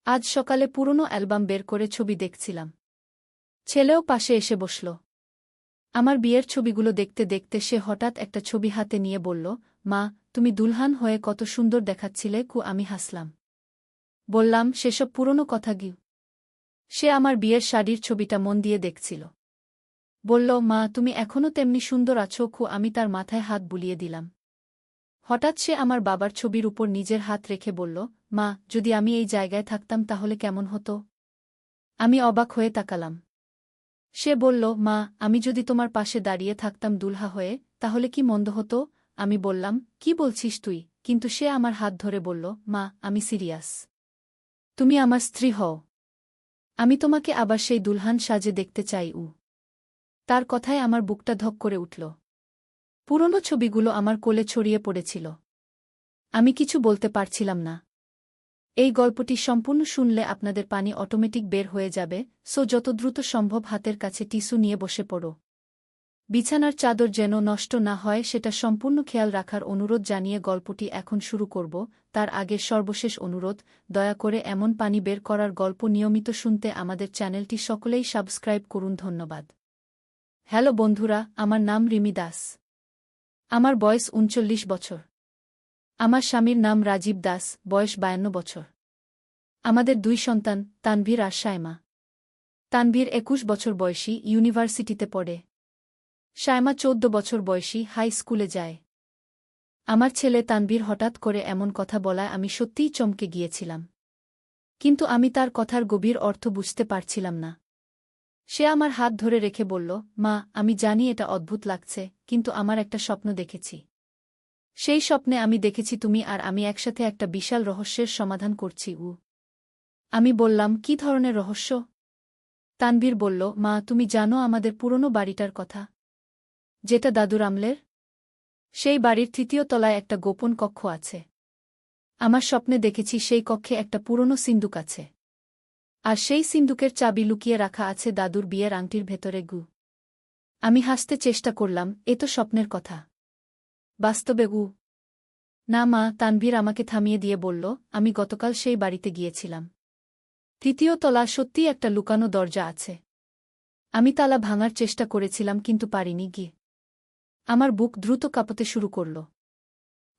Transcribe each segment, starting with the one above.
আজ সকালে পুরনো অ্যালবাম বের করে ছবি দেখছিলাম। ছেলেও পাশে এসে বসল। আমার বিয়ের ছবিগুলো দেখতে দেখতে সে হঠাৎ একটা ছবি হাতে নিয়ে বলল, মা, তুমি দুলহান হয়ে কত সুন্দর দেখাচ্ছিলে। আমি হাসলাম। বললাম, সেসব পুরনো কথা গি। সে আমার বিয়ের শাড়ির ছবিটা মন দিয়ে দেখছিল। বলল, মা, তুমি এখনও তেমনি সুন্দর আছো। আমি তার মাথায় হাত বুলিয়ে দিলাম। হঠাৎ সে আমার বাবার ছবির উপর নিজের হাত রেখে বলল, মা, যদি আমি এই জায়গায় থাকতাম তাহলে কেমন হতো? আমি অবাক হয়ে তাকালাম। সে বলল, মা, আমি যদি তোমার পাশে দাঁড়িয়ে থাকতাম দুলহা হয়ে, তাহলে কি মন্দ হতো? আমি বললাম, কি বলছিস তুই? কিন্তু সে আমার হাত ধরে বলল, মা, আমি সিরিয়াস। তুমি আমার স্ত্রী হও। আমি তোমাকে আবার সেই দুলহান সাজে দেখতে চাই। তার কথায় আমার বুকটা ধক করে উঠল। পুরনো ছবিগুলো আমার কোলে ছড়িয়ে পড়েছিল। আমি কিছু বলতে পারছিলাম না। এই গল্পটি সম্পূর্ণ শুনলে আপনাদের পানি অটোমেটিক বের হয়ে যাবে, সো যত দ্রুত সম্ভব হাতের কাছে টিস্যু নিয়ে বসে পড়ো। বিছানার চাদর যেন নষ্ট না হয় সেটা সম্পূর্ণ খেয়াল রাখার অনুরোধ জানিয়ে গল্পটি এখন শুরু করব। তার আগে সর্বশেষ অনুরোধ, দয়া করে এমন পানি বের করার গল্প নিয়মিত শুনতে আমাদের চ্যানেলটি সকলেই সাবস্ক্রাইব করুন। ধন্যবাদ। হ্যালো বন্ধুরা, আমার নাম রিমি দাস। আমার বয়স ৩৯ বছর। আমার স্বামীর নাম রাজীব দাস, বয়স ৫২ বছর। আমাদের ২ সন্তান, তানভীর আর সায়মা। তানভীর ২১ বছর বয়সী, ইউনিভার্সিটিতে পড়ে। সায়মা ১৪ বছর বয়সী, হাই স্কুলে যায়। আমার ছেলে তানভীর হঠাৎ করে এমন কথা বলায় আমি সত্যিই চমকে গিয়েছিলাম। কিন্তু আমি তার কথার গভীর অর্থ বুঝতে পারছিলাম না। সে আমার হাত ধরে রেখে বলল, মা, আমি জানি এটা অদ্ভুত লাগছে, কিন্তু আমার একটা স্বপ্ন দেখেছি। সেই স্বপ্নে আমি দেখেছি তুমি আর আমি একসাথে একটা বিশাল রহস্যের সমাধান করছি। আমি বললাম, কি ধরনের রহস্য? তানভীর বলল, মা, তুমি জানো আমাদের পুরনো বাড়িটার কথা, যেটা দাদুর আমলের? সেই বাড়ির ৩য় তলায় একটা গোপন কক্ষ আছে। আমার স্বপ্নে দেখেছি সেই কক্ষে একটা পুরনো সিন্দুক আছে। আর সেই সিন্দুকের চাবি লুকিয়ে রাখা আছে দাদুর বিয়ের আংটির ভেতরে। আমি হাসতে চেষ্টা করলাম, এ তো স্বপ্নের কথা। বাস্তবে? না মা, তানভীর আমাকে থামিয়ে দিয়ে বলল, আমি গতকাল সেই বাড়িতে গিয়েছিলাম। ৩য় তলা, সত্যিই একটা লুকানো দরজা আছে। আমি তালা ভাঙার চেষ্টা করেছিলাম কিন্তু পারিনি। আমার বুক দ্রুত কাঁপতে শুরু করল।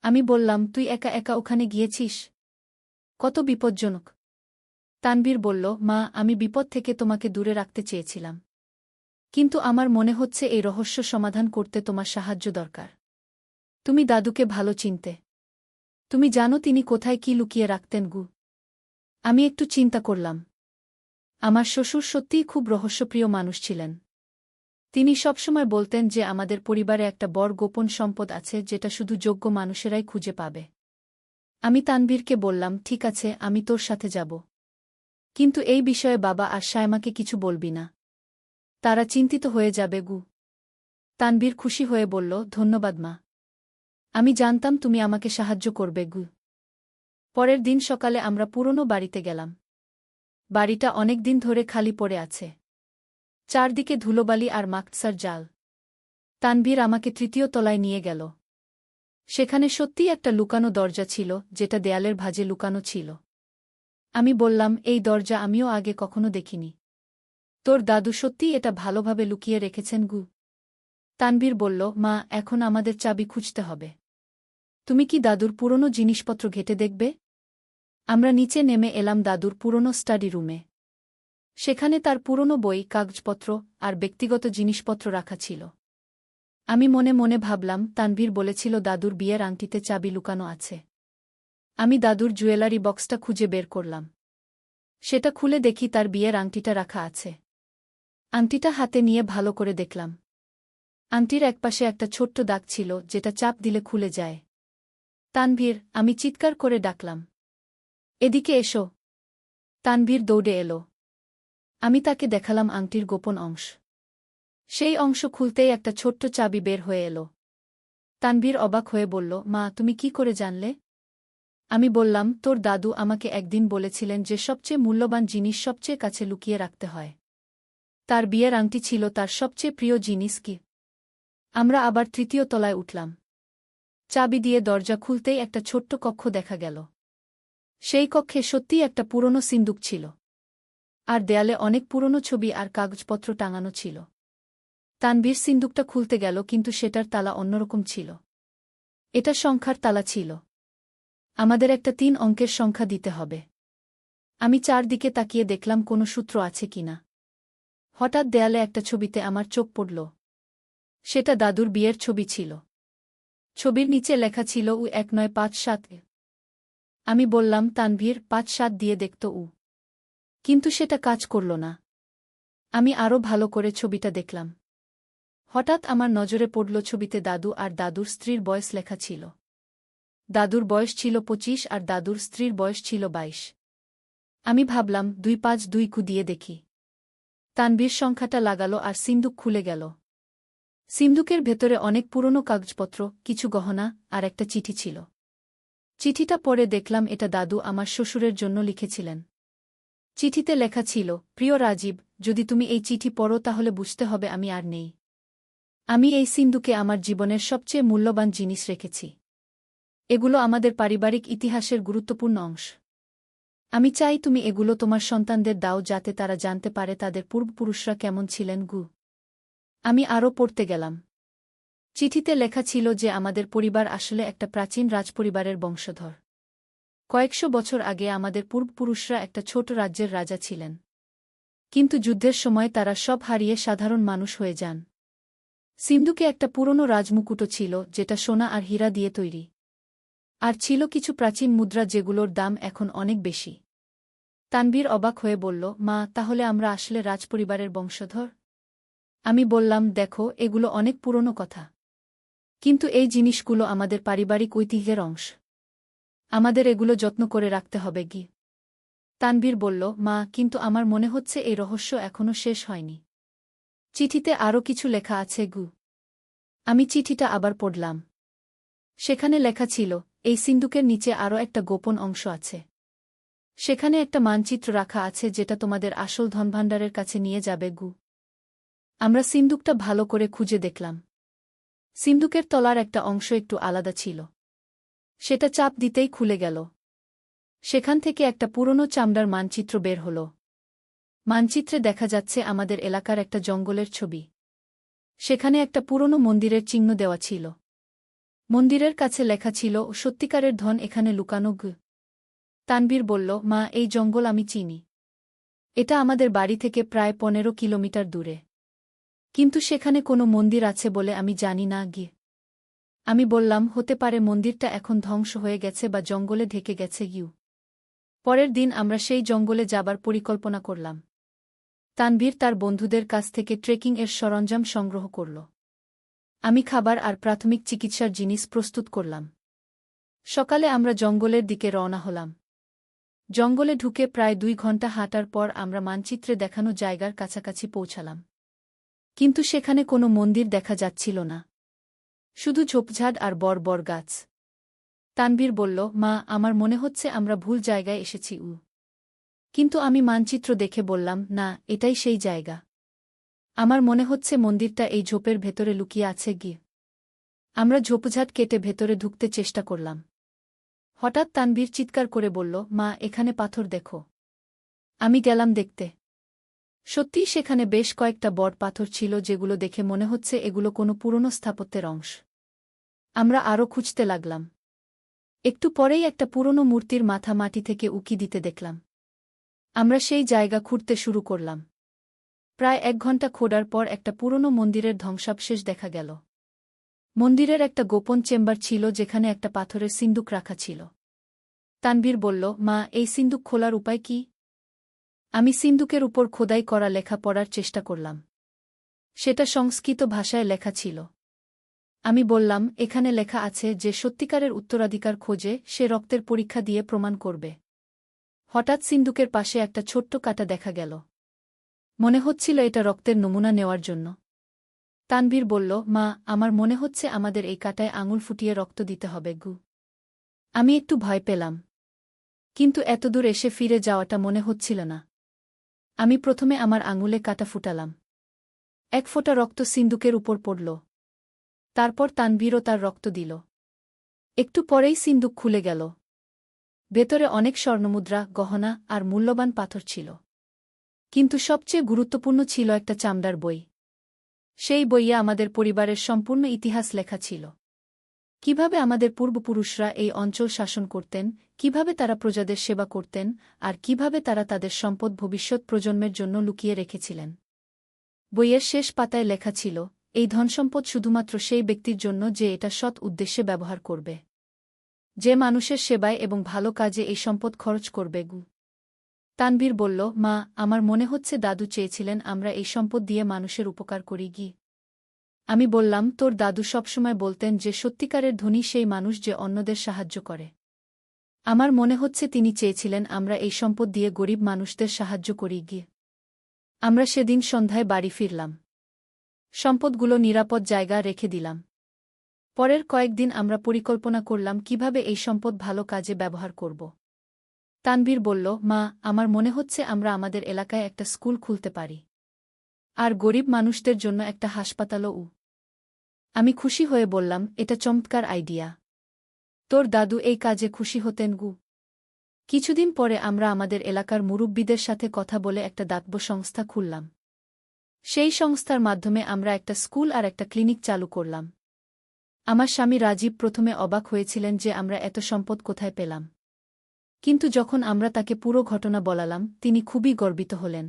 আমি বললাম, তুই একা একা ওখানে গিয়েছিস? কত বিপজ্জনক। তানভীর বলল, মা, আমি বিপদ থেকে তোমাকে দূরে রাখতে চেয়েছিলাম। কিন্তু আমার মনে হচ্ছে এই রহস্য সমাধান করতে তোমার সাহায্য দরকার। তুমি দাদুকে ভালো চিনতে। তুমি জানো তিনি কোথায় কি লুকিয়ে রাখতেন। আমি একটু চিন্তা করলাম। আমার শ্বশুর সত্যিই খুব রহস্যপ্রিয় মানুষ ছিলেন। তিনি সবসময় বলতেন যে আমাদের পরিবারে একটা বড় গোপন সম্পদ আছে যেটা শুধু যোগ্য মানুষেরাই খুঁজে পাবে। আমি তানভীরকে বললাম, ঠিক আছে, আমি তোর সাথে যাব। কিন্তু এই বিষয়ে বাবা আর সায়মাকে কিছু বলবি না। তারা চিন্তিত হয়ে যাবে। তানভীর খুশি হয়ে বলল, ধন্যবাদ মা। আমি জানতাম তুমি আমাকে সাহায্য করবে। পরের দিন সকালে আমরা পুরনো বাড়িতে গেলাম। বাড়িটা অনেক দিন ধরে খালি পড়ে আছে। চারদিকে ধুলোবালি আর মাকড়সার জাল। তানভীর আমাকে ৩য় তলায় নিয়ে গেল। সেখানে সত্যিই একটা লুকানো দরজা ছিল, যেটা দেয়ালের ভাঁজে লুকানো ছিল। আমি বললাম, এই দরজা আমিও আগে কখনো দেখিনি। তোর দাদু সত্যিই এটা ভালোভাবে লুকিয়ে রেখেছেন। তানভীর বলল, মা, এখন আমাদের চাবি খুঁজতে হবে। তুমি কি দাদুর পুরনো জিনিসপত্র ঘেঁটে দেখবে? আমরা নিচে নেমে এলাম দাদুর পুরনো স্টাডি রুমে। সেখানে তার পুরনো বই, কাগজপত্র আর ব্যক্তিগত জিনিসপত্র রাখা ছিল। আমি মনে মনে ভাবলাম, তানভীর বলেছিল দাদুর বিয়ের আংটিতে চাবি লুকানো আছে। আমি দাদুর জুয়েলারি বক্সটা খুঁজে বের করলাম। সেটা খুলে দেখি তার বিয়ের আংটিটা রাখা আছে। আংটিটা হাতে নিয়ে ভালো করে দেখলাম। আংটির একপাশে একটা ছোট্ট দাগ ছিল, যেটা চাপ দিলে খুলে যায়। তানভীর, আমি চিৎকার করে ডাকলাম। এদিকে এসো। তানভীর দৌড়ে এলো। আমি তাকে দেখালাম আংটির গোপন অংশ। সেই অংশ খুলতেই একটা ছোট্ট চাবি বের হয়ে এলো। তানভীর অবাক হয়ে বলল, মা, তুমি কি করে জানলে? আমি বললাম, তোর দাদু আমাকে একদিন বলেছিলেন যে সবচেয়ে মূল্যবান জিনিস সবচেয়ে কাছে লুকিয়ে রাখতে হয়। তার বিয়ের আংটি ছিল তার সবচেয়ে প্রিয় জিনিস। আমরা আবার ৩য় তলায় উঠলাম। চাবি দিয়ে দরজা খুলতেই একটা ছোট্ট কক্ষ দেখা গেল। সেই কক্ষে সত্যিই একটা পুরনো সিন্দুক ছিল। আর দেয়ালে অনেক পুরনো ছবি আর কাগজপত্র টাঙানো ছিল। তানভীর সিন্দুকটা খুলতে গেল, কিন্তু সেটার তালা অন্যরকম ছিল। এটা সংখ্যার তালা ছিল। আমাদের একটা 3 অঙ্কের সংখ্যা দিতে হবে। আমি চারদিকে তাকিয়ে দেখলাম কোনো সূত্র আছে কিনা। হঠাৎ দেয়ালে একটা ছবিতে আমার চোখ পড়ল। সেটা দাদুর বিয়ের ছবি ছিল। ছবির নিচে লেখা ছিল উ 1957। আমি বললাম, তানভীর, 57 দিয়ে দেখত উ। কিন্তু সেটা কাজ করল না। আমি আরও ভালো করে ছবিটা দেখলাম। হঠাৎ আমার নজরে পড়ল ছবিতে দাদু আর দাদুর স্ত্রীর বয়স লেখা ছিল। দাদুর বয়স ছিল 25 আর দাদুর স্ত্রীর বয়স ছিল 22। আমি ভাবলাম, 252 দিয়ে দেখি। তানভীর সংখ্যাটা লাগালো আর সিন্দুক খুলে গেল। সিন্দুকের ভেতরে অনেক পুরনো কাগজপত্র, কিছু গহনা আর একটা চিঠি ছিল। চিঠিটা পড়ে দেখলাম এটা দাদু আমার শ্বশুরের জন্য লিখেছিলেন। চিঠিতে লেখা ছিল, প্রিয় রাজীব, যদি তুমি এই চিঠি পড়ো তাহলে বুঝতে হবে আমি আর নেই। আমি এই সিন্দুকে আমার জীবনের সবচেয়ে মূল্যবান জিনিস রেখেছি। এগুলো আমাদের পারিবারিক ইতিহাসের গুরুত্বপূর্ণ অংশ। আমি চাই তুমি এগুলো তোমার সন্তানদের দাও, যাতে তারা জানতে পারে তাদের পূর্বপুরুষরা কেমন ছিলেন। আমি আরও পড়তে গেলাম। চিঠিতে লেখা ছিল যে আমাদের পরিবার আসলে একটা প্রাচীন রাজপরিবারের বংশধর। কয়েকশো বছর আগে আমাদের পূর্বপুরুষরা একটা ছোট রাজ্যের রাজা ছিলেন। কিন্তু যুদ্ধের সময় তারা সব হারিয়ে সাধারণ মানুষ হয়ে যান। সিন্ধুকে একটা পুরনো রাজমুকুটও ছিল, যেটা সোনা আর হীরা দিয়ে তৈরি। আর ছিল কিছু প্রাচীন মুদ্রা, যেগুলোর দাম এখন অনেক বেশি। তানভীর অবাক হয়ে বলল, মা, তাহলে আমরা আসলে রাজপরিবারের বংশধর? আমি বললাম, দেখো, এগুলো অনেক পুরনো কথা। কিন্তু এই জিনিসগুলো আমাদের পারিবারিক ঐতিহ্যের অংশ। আমাদের এগুলো যত্ন করে রাখতে হবে। তানভীর বলল, মা, কিন্তু আমার মনে হচ্ছে এই রহস্য এখনও শেষ হয়নি। চিঠিতে আরও কিছু লেখা আছে। আমি চিঠিটা আবার পড়লাম। সেখানে লেখা ছিল, এই সিন্দুকের নিচে আরও একটা গোপন অংশ আছে। সেখানে একটা মানচিত্র রাখা আছে, যেটা তোমাদের আসল ধনভাণ্ডারের কাছে নিয়ে যাবে। আমরা সিন্দুকটা ভালো করে খুঁজে দেখলাম। সিন্দুকের তলার একটা অংশ একটু আলাদা ছিল। সেটা চাপ দিতেই খুলে গেল। সেখান থেকে একটা পুরনো চামড়ার মানচিত্র বের হল। মানচিত্রে দেখা যাচ্ছে আমাদের এলাকার একটা জঙ্গলের ছবি। সেখানে একটা পুরনো মন্দিরের চিহ্ন দেওয়া ছিল। মন্দিরের কাছে লেখা ছিল, সত্যিকারের ধন এখানে লুকানো। তানভীর বলল, মা, এই জঙ্গল আমি চিনি। এটা আমাদের বাড়ি থেকে প্রায় 15 কিলোমিটার দূরে। কিন্তু সেখানে কোনো মন্দির আছে বলে আমি জানি না। আমি বললাম, হতে পারে মন্দিরটা এখন ধ্বংস হয়ে গেছে বা জঙ্গলে ঢেকে গেছে। পরের দিন আমরা সেই জঙ্গলে যাবার পরিকল্পনা করলাম। তানভীর তার বন্ধুদের কাছ থেকে ট্রেকিং-এর সরঞ্জাম সংগ্রহ করল। আমি খাবার আর প্রাথমিক চিকিৎসার জিনিস প্রস্তুত করলাম। সকালে আমরা জঙ্গলের দিকে রওনা হলাম। জঙ্গলে ঢুকে প্রায় 2 ঘন্টা হাঁটার পর আমরা মানচিত্রে দেখানো জায়গার কাছাকাছি পৌঁছালাম। কিন্তু সেখানে কোনো মন্দির দেখা যাচ্ছিল না। শুধু ঝোপঝাড় আর বড় বড় গাছ। তানভীর বলল, মা, আমার মনে হচ্ছে আমরা ভুল জায়গায় এসেছি। কিন্তু আমি মানচিত্র দেখে বললাম, না, এটাই সেই জায়গা। আমার মনে হচ্ছে মন্দিরটা এই ঝোপের ভেতরে লুকিয়ে আছে। আমরা ঝোপঝাড় কেটে ভেতরে ঢুকতে চেষ্টা করলাম। হঠাৎ তানভীর চিৎকার করে বলল, মা, এখানে পাথর দেখো। আমি গেলাম দেখতে। সত্যিই সেখানে বেশ কয়েকটা বড় পাথর ছিল, যেগুলো দেখে মনে হচ্ছে এগুলো কোনো পুরনো স্থাপত্যের অংশ। আমরা আরও খুঁজতে লাগলাম। একটু পরেই একটা পুরনো মূর্তির মাথা মাটি থেকে উকি দিতে দেখলাম। আমরা সেই জায়গা খুঁড়তে শুরু করলাম। প্রায় 1 ঘন্টা খোঁড়ার পর একটা পুরনো মন্দিরের ধ্বংসাবশেষ দেখা গেল। মন্দিরের একটা গোপন চেম্বার ছিল, যেখানে একটা পাথরের সিন্দুক রাখা ছিল। তানভীর বলল, মা, এই সিন্দুক খোলার উপায় কি? আমি সিন্দুকের উপর খোদাই করা লেখা পড়ার চেষ্টা করলাম। সেটা সংস্কৃত ভাষায় লেখা ছিল। আমি বললাম, এখানে লেখা আছে যে সত্যিকারের উত্তরাধিকার খোঁজে সে রক্তের পরীক্ষা দিয়ে প্রমাণ করবে। হঠাৎ সিন্দুকের পাশে একটা ছোট্ট কাঁটা দেখা গেল। মনে হচ্ছিল এটা রক্তের নমুনা নেওয়ার জন্য। তানভীর বলল, মা, আমার মনে হচ্ছে আমাদের এই কাঁটায় আঙুল ফুটিয়ে রক্ত দিতে হবে। আমি একটু ভয় পেলাম। কিন্তু এতদূর এসে ফিরে যাওয়াটা মনে হচ্ছিল না। আমি প্রথমে আমার আঙুলে কাঁটা ফুটালাম। 1 ফোঁটা রক্ত সিন্দুকের উপর পড়ল। তারপর তানভীরও তার রক্ত দিল। একটু পরেই সিন্দুক খুলে গেল। ভেতরে অনেক স্বর্ণমুদ্রা, গহনা আর মূল্যবান পাথর ছিল। কিন্তু সবচেয়ে গুরুত্বপূর্ণ ছিল একটা চামড়ার বই। সেই বইয়ে আমাদের পরিবারের সম্পূর্ণ ইতিহাস লেখা ছিল। কিভাবে আমাদের পূর্বপুরুষরা এই অঞ্চল শাসন করতেন, কিভাবে তারা প্রজাদের সেবা করতেন, আর কিভাবে তারা তাদের সম্পদ ভবিষ্যৎ প্রজন্মের জন্য লুকিয়ে রেখেছিলেন। বইয়ের শেষ পাতায় লেখা ছিল, এই ধনসম্পদ শুধুমাত্র সেই ব্যক্তির জন্য যে এটা সৎ উদ্দেশ্যে ব্যবহার করবে, যে মানুষের সেবায় এবং ভালো কাজে এই সম্পদ খরচ করবে। তানভীর বলল, মা, আমার মনে হচ্ছে দাদু চেয়েছিলেন আমরা এই সম্পদ দিয়ে মানুষের উপকার করি। আমি বললাম, তোর দাদু সবসময় বলতেন যে সত্যিকারের ধনী সেই মানুষ যে অন্যদের সাহায্য করে। আমার মনে হচ্ছে তিনি চেয়েছিলেন আমরা এই সম্পদ দিয়ে গরিব মানুষদের সাহায্য করি। আমরা সেদিন সন্ধ্যায় বাড়ি ফিরলাম। সম্পদগুলো নিরাপদ জায়গা রেখে দিলাম। পরের কয়েকদিন আমরা পরিকল্পনা করলাম কিভাবে এই সম্পদ ভালো কাজে ব্যবহার করব। তানভীর বলল, মা, আমার মনে হচ্ছে আমরা আমাদের এলাকায় একটা স্কুল খুলতে পারি, আর গরিব মানুষদের জন্য একটা হাসপাতালও। আমি খুশি হয়ে বললাম, এটা চমৎকার আইডিয়া। তোর দাদু এই কাজে খুশি হতেন। কিছুদিন পরে আমরা আমাদের এলাকার মুরব্বিদের সাথে কথা বলে একটা দাতব্য সংস্থা খুললাম। সেই সংস্থার মাধ্যমে আমরা একটা স্কুল আর একটা ক্লিনিক চালু করলাম। আমার স্বামী রাজীব প্রথমে অবাক হয়েছিলেন যে আমরা এত সম্পদ কোথায় পেলাম, কিন্তু যখন আমরা তাকে পুরো ঘটনা বলালাম তিনি খুবই গর্বিত হলেন।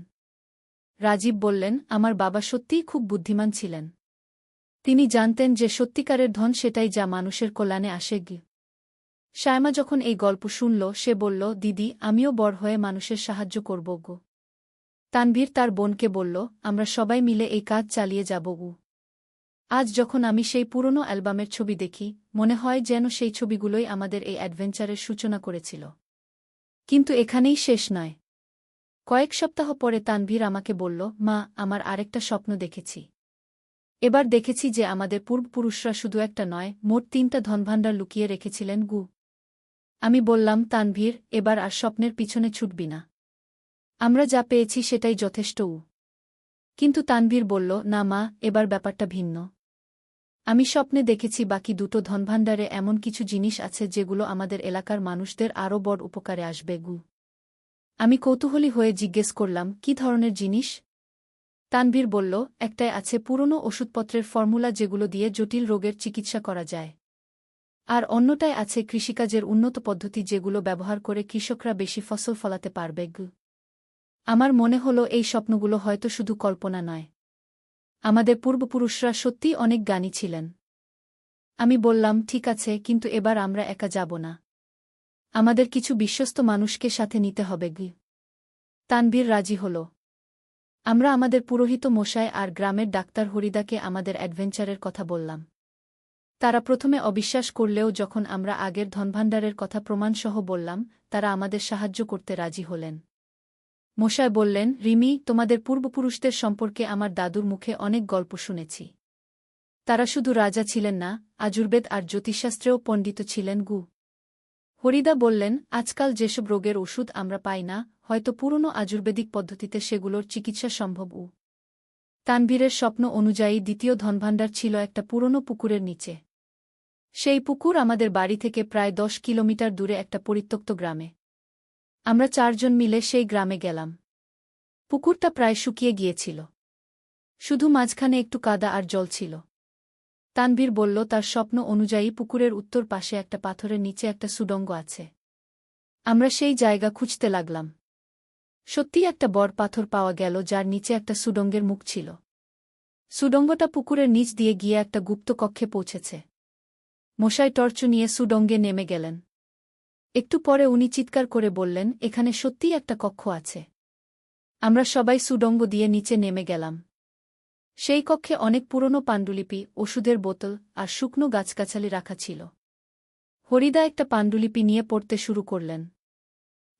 রাজীব বললেন, আমার বাবা সত্যিই খুব বুদ্ধিমান ছিলেন। তিনি জানতেন যে সত্যিকারের ধন সেটাই যা মানুষের কল্যাণে আসে। শায়মা যখন এই গল্প শুনল সে বলল, দিদি, আমিও বড় হয়ে মানুষের সাহায্য করব। তানভীর তার বোনকে বলল, আমরা সবাই মিলে এই কাজ চালিয়ে যাব। আজ যখন আমি সেই পুরনো অ্যালবামের ছবি দেখি, মনে হয় যেন সেই ছবিগুলোই আমাদের এই অ্যাডভেঞ্চারের সূচনা করেছিল। কিন্তু এখানেই শেষ নয়। কয়েক সপ্তাহ পরে তানভীর আমাকে বলল, মা, আমার আরেকটা স্বপ্ন দেখেছি। এবার দেখেছি যে আমাদের পূর্বপুরুষরা শুধু একটা নয়, মোট 3টা ধনভাণ্ডার লুকিয়ে রেখেছিলেন। আমি বললাম, তানভীর, এবার আর স্বপ্নের পিছনে ছুটবি না। আমরা যা পেয়েছি সেটাই যথেষ্ট। কিন্তু তানভীর বলল, না মা, এবার ব্যাপারটা ভিন্ন। আমি স্বপ্নে দেখেছি বাকি 2টো ধনভাণ্ডারে এমন কিছু জিনিস আছে যেগুলো আমাদের এলাকার মানুষদের আরও বড় উপকারে আসবে। আমি কৌতূহলী হয়ে জিজ্ঞেস করলাম, কি ধরনের জিনিস? তানভীর বলল, একটায় আছে পুরনো ওষুধপত্রের ফর্মুলা যেগুলো দিয়ে জটিল রোগের চিকিৎসা করা যায়, আর অন্যটায় আছে কৃষিকাজের উন্নত পদ্ধতি যেগুলো ব্যবহার করে কৃষকরা বেশি ফসল ফলাতে পারবে। আমার মনে হলো এই স্বপ্নগুলো হয়তো শুধু কল্পনা নয়। আমাদের পূর্বপুরুষরা সত্যিই অনেক জ্ঞানী ছিলেন। আমি বললাম, ঠিক আছে, কিন্তু এবার আমরা একা যাব না। আমাদের কিছু বিশ্বস্ত মানুষকে সাথে নিতে হবে। তানভীর রাজি হল। আমরা আমাদের পুরোহিত মশাই আর গ্রামের ডাক্তার হরিদাকে আমাদের অ্যাডভেঞ্চারের কথা বললাম। তারা প্রথমে অবিশ্বাস করলেও যখন আমরা আগের ধনভাণ্ডারের কথা প্রমাণসহ বললাম, তারা আমাদের সাহায্য করতে রাজি হলেন। মশাই বললেন, রিমি, তোমাদের পূর্বপুরুষদের সম্পর্কে আমার দাদুর মুখে অনেক গল্প শুনেছি। তারা শুধু রাজা ছিলেন না, আয়ুর্বেদ আর জ্যোতিষশাস্ত্রেও পণ্ডিত ছিলেন। হরিদা বললেন, আজকাল যেসব রোগের ওষুধ আমরা পাই না, হয়তো পুরনো আয়ুর্বেদিক পদ্ধতিতে সেগুলোর চিকিৎসা সম্ভব। তানভীরের স্বপ্ন অনুযায়ী দ্বিতীয় ধনভাণ্ডার ছিল একটা পুরনো পুকুরের নিচে। সেই পুকুর আমাদের বাড়ি থেকে প্রায় 10 কিলোমিটার দূরে একটা পরিত্যক্ত গ্রামে। আমরা 4 জন মিলে সেই গ্রামে গেলাম। পুকুরটা প্রায় শুকিয়ে গিয়েছিল। শুধু মাঝখানে একটু কাদা আর জল ছিল। তানভীর বলল, তার স্বপ্ন অনুযায়ী পুকুরের উত্তর পাশে একটা পাথরের নিচে একটা সুড়ঙ্গ আছে। আমরা সেই জায়গা খুঁজতে লাগলাম। সত্যিই একটা বড় পাথর পাওয়া গেল যার নিচে একটা সুড়ঙ্গের মুখ ছিল। সুড়ঙ্গটা পুকুরের নিচ দিয়ে গিয়ে একটা গুপ্ত কক্ষে পৌঁছেছে। মশাই টর্চ নিয়ে সুড়ঙ্গে নেমে গেলেন। একটু পরে উনি চিৎকার করে বললেন, এখানে সত্যিই একটা কক্ষ আছে। আমরা সবাই সুড়ঙ্গ দিয়ে নিচে নেমে গেলাম। সেই কক্ষে অনেক পুরনো পাণ্ডুলিপি, ওষুধের বোতল আর শুকনো গাছগাছালি রাখা ছিল। হরিদা একটা পাণ্ডুলিপি নিয়ে পড়তে শুরু করলেন।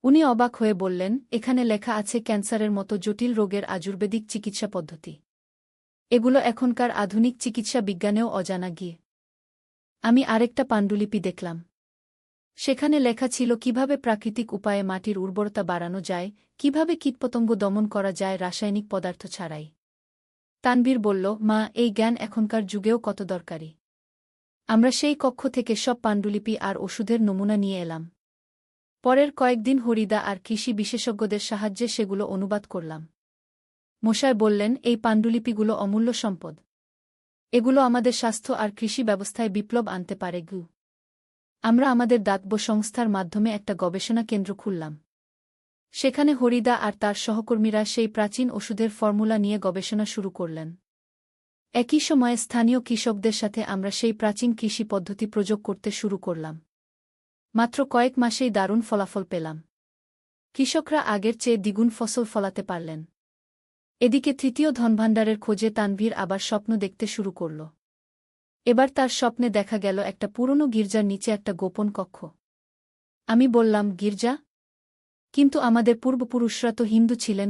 উনি অবাক হয়ে বললেন, এখানে লেখা আছে ক্যান্সারের মতো জটিল রোগের আয়ুর্বেদিক চিকিৎসা পদ্ধতি। এগুলো এখনকার আধুনিক চিকিৎসা বিজ্ঞানেও অজানা। আমি আরেকটা পাণ্ডুলিপি দেখলাম। সেখানে লেখা ছিল কিভাবে প্রাকৃতিক উপায়ে মাটির উর্বরতা বাড়ানো যায়, কিভাবে কীটপতঙ্গ দমন করা যায় রাসায়নিক পদার্থ ছাড়াই। তানভীর বলল, মা, এই জ্ঞান এখনকার যুগেও কত দরকারি। আমরা সেই কক্ষ থেকে সব পাণ্ডুলিপি আর ওষুধের নমুনা নিয়ে এলাম। পরের কয়েকদিন হরিদা আর কৃষি বিশেষজ্ঞদের সাহায্যে সেগুলো অনুবাদ করলাম। মশায় বললেন, এই পাণ্ডুলিপিগুলো অমূল্য সম্পদ। এগুলো আমাদের স্বাস্থ্য আর কৃষি ব্যবস্থায় বিপ্লব আনতে পারে। আমরা আমাদের দাতব্য সংস্থার মাধ্যমে একটা গবেষণা কেন্দ্র খুললাম। সেখানে হরিদা আর তার সহকর্মীরা সেই প্রাচীন ওষুধের ফর্মুলা নিয়ে গবেষণা শুরু করলেন। একই সময়ে স্থানীয় কৃষকদের সাথে আমরা সেই প্রাচীন কৃষি পদ্ধতি প্রয়োগ করতে শুরু করলাম। মাত্র কয়েক মাসেই দারুণ ফলাফল পেলাম। কৃষকরা আগের চেয়ে দ্বিগুণ ফসল ফলাতে পারলেন। এদিকে তৃতীয় ধনভাণ্ডারের খোঁজে তানভীর আবার স্বপ্ন দেখতে শুরু করল। এবার তার স্বপ্নে দেখা গেল একটা পুরনো গির্জার নিচে একটা গোপন কক্ষ। আমি বললাম, গির্জা? কিন্তু আমাদের পূর্বপুরুষরা তো হিন্দু ছিলেন।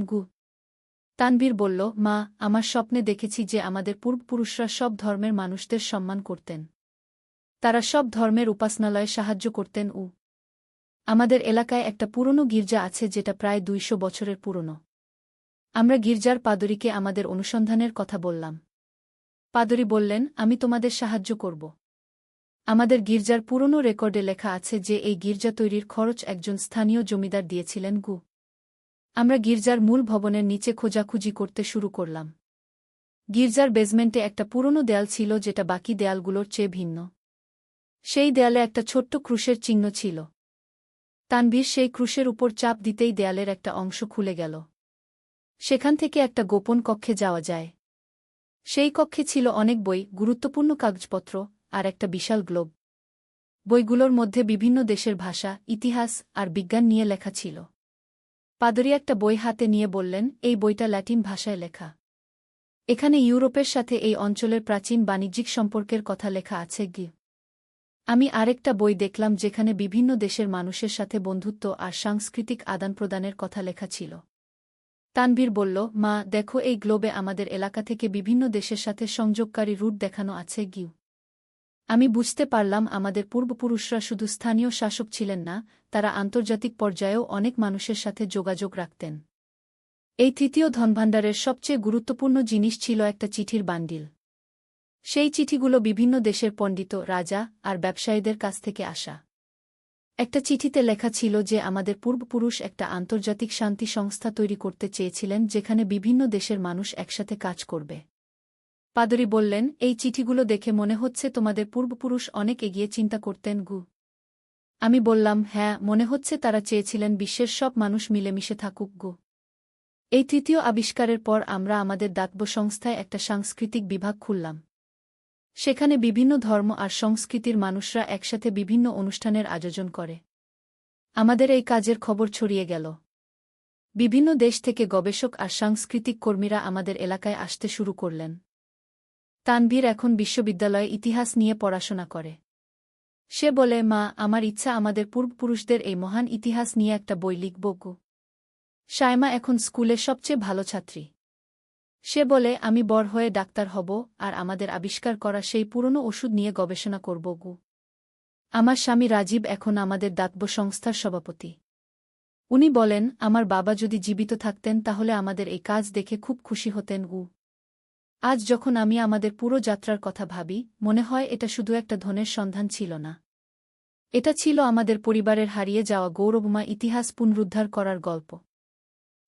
তানভীর বলল, মা, আমার স্বপ্নে দেখেছি যে আমাদের পূর্বপুরুষরা সব ধর্মের মানুষদের সম্মান করতেন। তারা সব ধর্মের উপাসনালয়ে সাহায্য করতেন। আমাদের এলাকায় একটা পুরনো গির্জা আছে যেটা প্রায় 200 বছরের পুরনো। আমরা গির্জার পাদরীকে আমাদের অনুসন্ধানের কথা বললাম। পাদরী বললেন, আমি তোমাদের সাহায্য করব। আমাদের গির্জার পুরনো রেকর্ডে লেখা আছে যে এই গির্জা তৈরির খরচ একজন স্থানীয় জমিদার দিয়েছিলেন। আমরা গির্জার মূল ভবনের নিচে খোঁজাখুঁজি করতে শুরু করলাম। গির্জার বেসমেন্টে একটা পুরনো দেয়াল ছিল যেটা বাকি দেয়ালগুলোর চেয়ে ভিন্ন। সেই দেয়ালে একটা ছোট্ট ক্রুশের চিহ্ন ছিল। তানভীর সেই ক্রুশের উপর চাপ দিতেই দেয়ালের একটা অংশ খুলে গেল। সেখান থেকে একটা গোপন কক্ষে যাওয়া যায়। সেই কক্ষে ছিল অনেক বই, গুরুত্বপূর্ণ কাগজপত্র আর একটা বিশাল গ্লোব। বইগুলোর মধ্যে বিভিন্ন দেশের ভাষা, ইতিহাস আর বিজ্ঞান নিয়ে লেখা ছিল। পাদরী একটা বই হাতে নিয়ে বললেন, এই বইটা ল্যাটিন ভাষায় লেখা। এখানে ইউরোপের সাথে এই অঞ্চলের প্রাচীন বাণিজ্যিক সম্পর্কের কথা লেখা আছে। আমি আরেকটা বই দেখলাম যেখানে বিভিন্ন দেশের মানুষের সাথে বন্ধুত্ব আর সাংস্কৃতিক আদানপ্রদানের কথা লেখা ছিল। তানভীর বলল, মা, দেখো, এই গ্লোবে আমাদের এলাকা থেকে বিভিন্ন দেশের সাথে সংযোগকারী রুট দেখানো আছে। আমি বুঝতে পারলাম আমাদের পূর্বপুরুষরা শুধু স্থানীয় শাসক ছিলেন না, তারা আন্তর্জাতিক পর্যায়েও অনেক মানুষের সাথে যোগাযোগ রাখতেন। এই তৃতীয় ধনভাণ্ডারের সবচেয়ে গুরুত্বপূর্ণ জিনিস ছিল একটা চিঠির বান্ডিল। সেই চিঠিগুলো বিভিন্ন দেশের পণ্ডিত, রাজা আর ব্যবসায়ীদের কাছ থেকে আসা। একটা চিঠিতে লেখা ছিল যে আমাদের পূর্বপুরুষ একটা আন্তর্জাতিক শান্তি সংস্থা তৈরি করতে চেয়েছিলেন যেখানে বিভিন্ন দেশের মানুষ একসাথে কাজ করবে। পাদরী বললেন, এই চিঠিগুলো দেখে মনে হচ্ছে তোমাদের পূর্বপুরুষ অনেক এগিয়ে চিন্তা করতেন। আমি বললাম, হ্যাঁ, মনে হচ্ছে তারা চেয়েছিলেন বিশ্বের সব মানুষ মিলেমিশে থাকুক। এই তৃতীয় আবিষ্কারের পর আমরা আমাদের দাতব্য সংস্থায় একটা সাংস্কৃতিক বিভাগ খুললাম। সেখানে বিভিন্ন ধর্ম আর সংস্কৃতির মানুষরা একসাথে বিভিন্ন অনুষ্ঠানের আয়োজন করে। আমাদের এই কাজের খবর ছড়িয়ে গেল। বিভিন্ন দেশ থেকে গবেষক আর সাংস্কৃতিক কর্মীরা আমাদের এলাকায় আসতে শুরু করলেন। তানভীর এখন বিশ্ববিদ্যালয়ে ইতিহাস নিয়ে পড়াশোনা করে। সে বলে, মা, আমার ইচ্ছা আমাদের পূর্বপুরুষদের এই মহান ইতিহাস নিয়ে একটা বই লিখব। সায়মা এখন স্কুলে সবচেয়ে ভালো ছাত্রী। সে বলে, আমি বড় হয়ে ডাক্তার হব আর আমাদের আবিষ্কার করা সেই পুরনো ওষুধ নিয়ে গবেষণা করব। আমার স্বামী রাজীব এখন আমাদের দাতব্য সংস্থার সভাপতি। উনি বলেন, আমার বাবা যদি জীবিত থাকতেন তাহলে আমাদের এই কাজ দেখে খুব খুশি হতেন। আজ যখন আমি আমাদের পুরো যাত্রার কথা ভাবি, মনে হয় এটা শুধু একটা ধনের সন্ধান ছিল না। এটা ছিল আমাদের পরিবারের হারিয়ে যাওয়া গৌরবময় ইতিহাস পুনরুদ্ধার করার গল্প।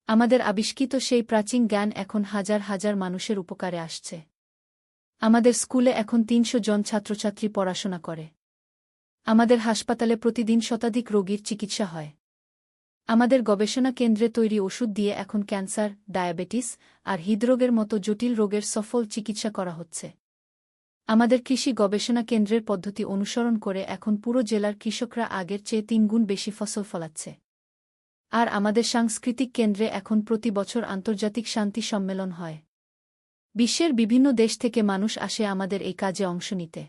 আমাদের আবিষ্কৃত সেই প্রাচীন জ্ঞান এখন হাজার হাজার মানুষের উপকারে আসছে। আমাদের স্কুলে এখন 300 জন ছাত্রছাত্রী পড়াশোনা করে। আমাদের হাসপাতালে প্রতিদিন শতাধিক রোগীর চিকিৎসা হয়। আমাদের গবেষণা কেন্দ্রে তৈরি ওষুধ দিয়ে এখন ক্যান্সার, ডায়াবেটিস আর হৃদরোগের মতো জটিল রোগের সফল চিকিৎসা করা হচ্ছে। আমাদের কৃষি গবেষণা কেন্দ্রের পদ্ধতি অনুসরণ করে এখন পুরো জেলার কৃষকরা আগের চেয়ে 3 গুণ বেশি ফসল ফলাচ্ছে। আর আমাদের সাংস্কৃতিক কেন্দ্রে এখন প্রতি বছর আন্তর্জাতিক শান্তি সম্মেলন হয়। বিশ্বের বিভিন্ন দেশ থেকে মানুষ আসে আমাদের এই কাজে অংশ নিতে।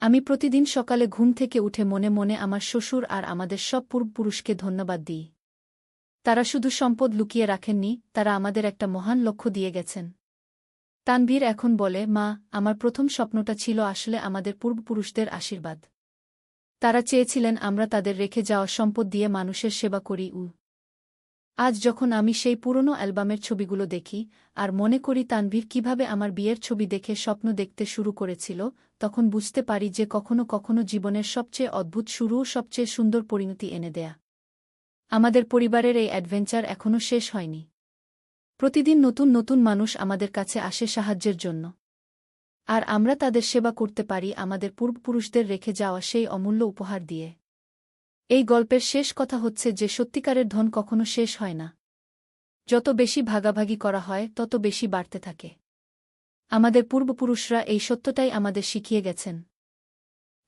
আমি প্রতিদিন সকালে ঘুম থেকে উঠে মনে মনে আমার শ্বশুর আর আমাদের সব পূর্বপুরুষকে ধন্যবাদ দিই। তারা শুধু সম্পদ লুকিয়ে রাখেননি, তারা আমাদের একটা মহান লক্ষ্য দিয়ে গেছেন। তানভীর এখন বলে, মা, আমার প্রথম স্বপ্নটা ছিল আসলে আমাদের পূর্বপুরুষদের আশীর্বাদ। তারা চেয়েছিলেন আমরা তাদের রেখে যাওয়া সম্পদ দিয়ে মানুষের সেবা করি। আজ যখন আমি সেই পুরনো অ্যালবামের ছবিগুলো দেখি আর মনে করি তানভীর কিভাবে আমার বিয়ের ছবি দেখে স্বপ্ন দেখতে শুরু করেছিল, তখন বুঝতে পারি যে কখনো কখনো জীবনের সবচেয়ে অদ্ভুত শুরুও সবচেয়ে সুন্দর পরিণতি এনে দেয়া। আমাদের পরিবারের এই অ্যাডভেঞ্চার এখনও শেষ হয়নি। প্রতিদিন নতুন নতুন মানুষ আমাদের কাছে আসে সাহায্যের জন্য। আর আমরা তাদের সেবা করতে পারি আমাদের পূর্বপুরুষদের রেখে যাওয়া সেই অমূল্য উপহার দিয়ে। এই গল্পের শেষ কথা হচ্ছে যে সত্যিকারের ধন কখনো শেষ হয় না। যত বেশি ভাগাভাগি করা হয় তত বেশি বাড়তে থাকে। আমাদের পূর্বপুরুষরা এই সত্যটাই আমাদের শিখিয়ে গেছেন।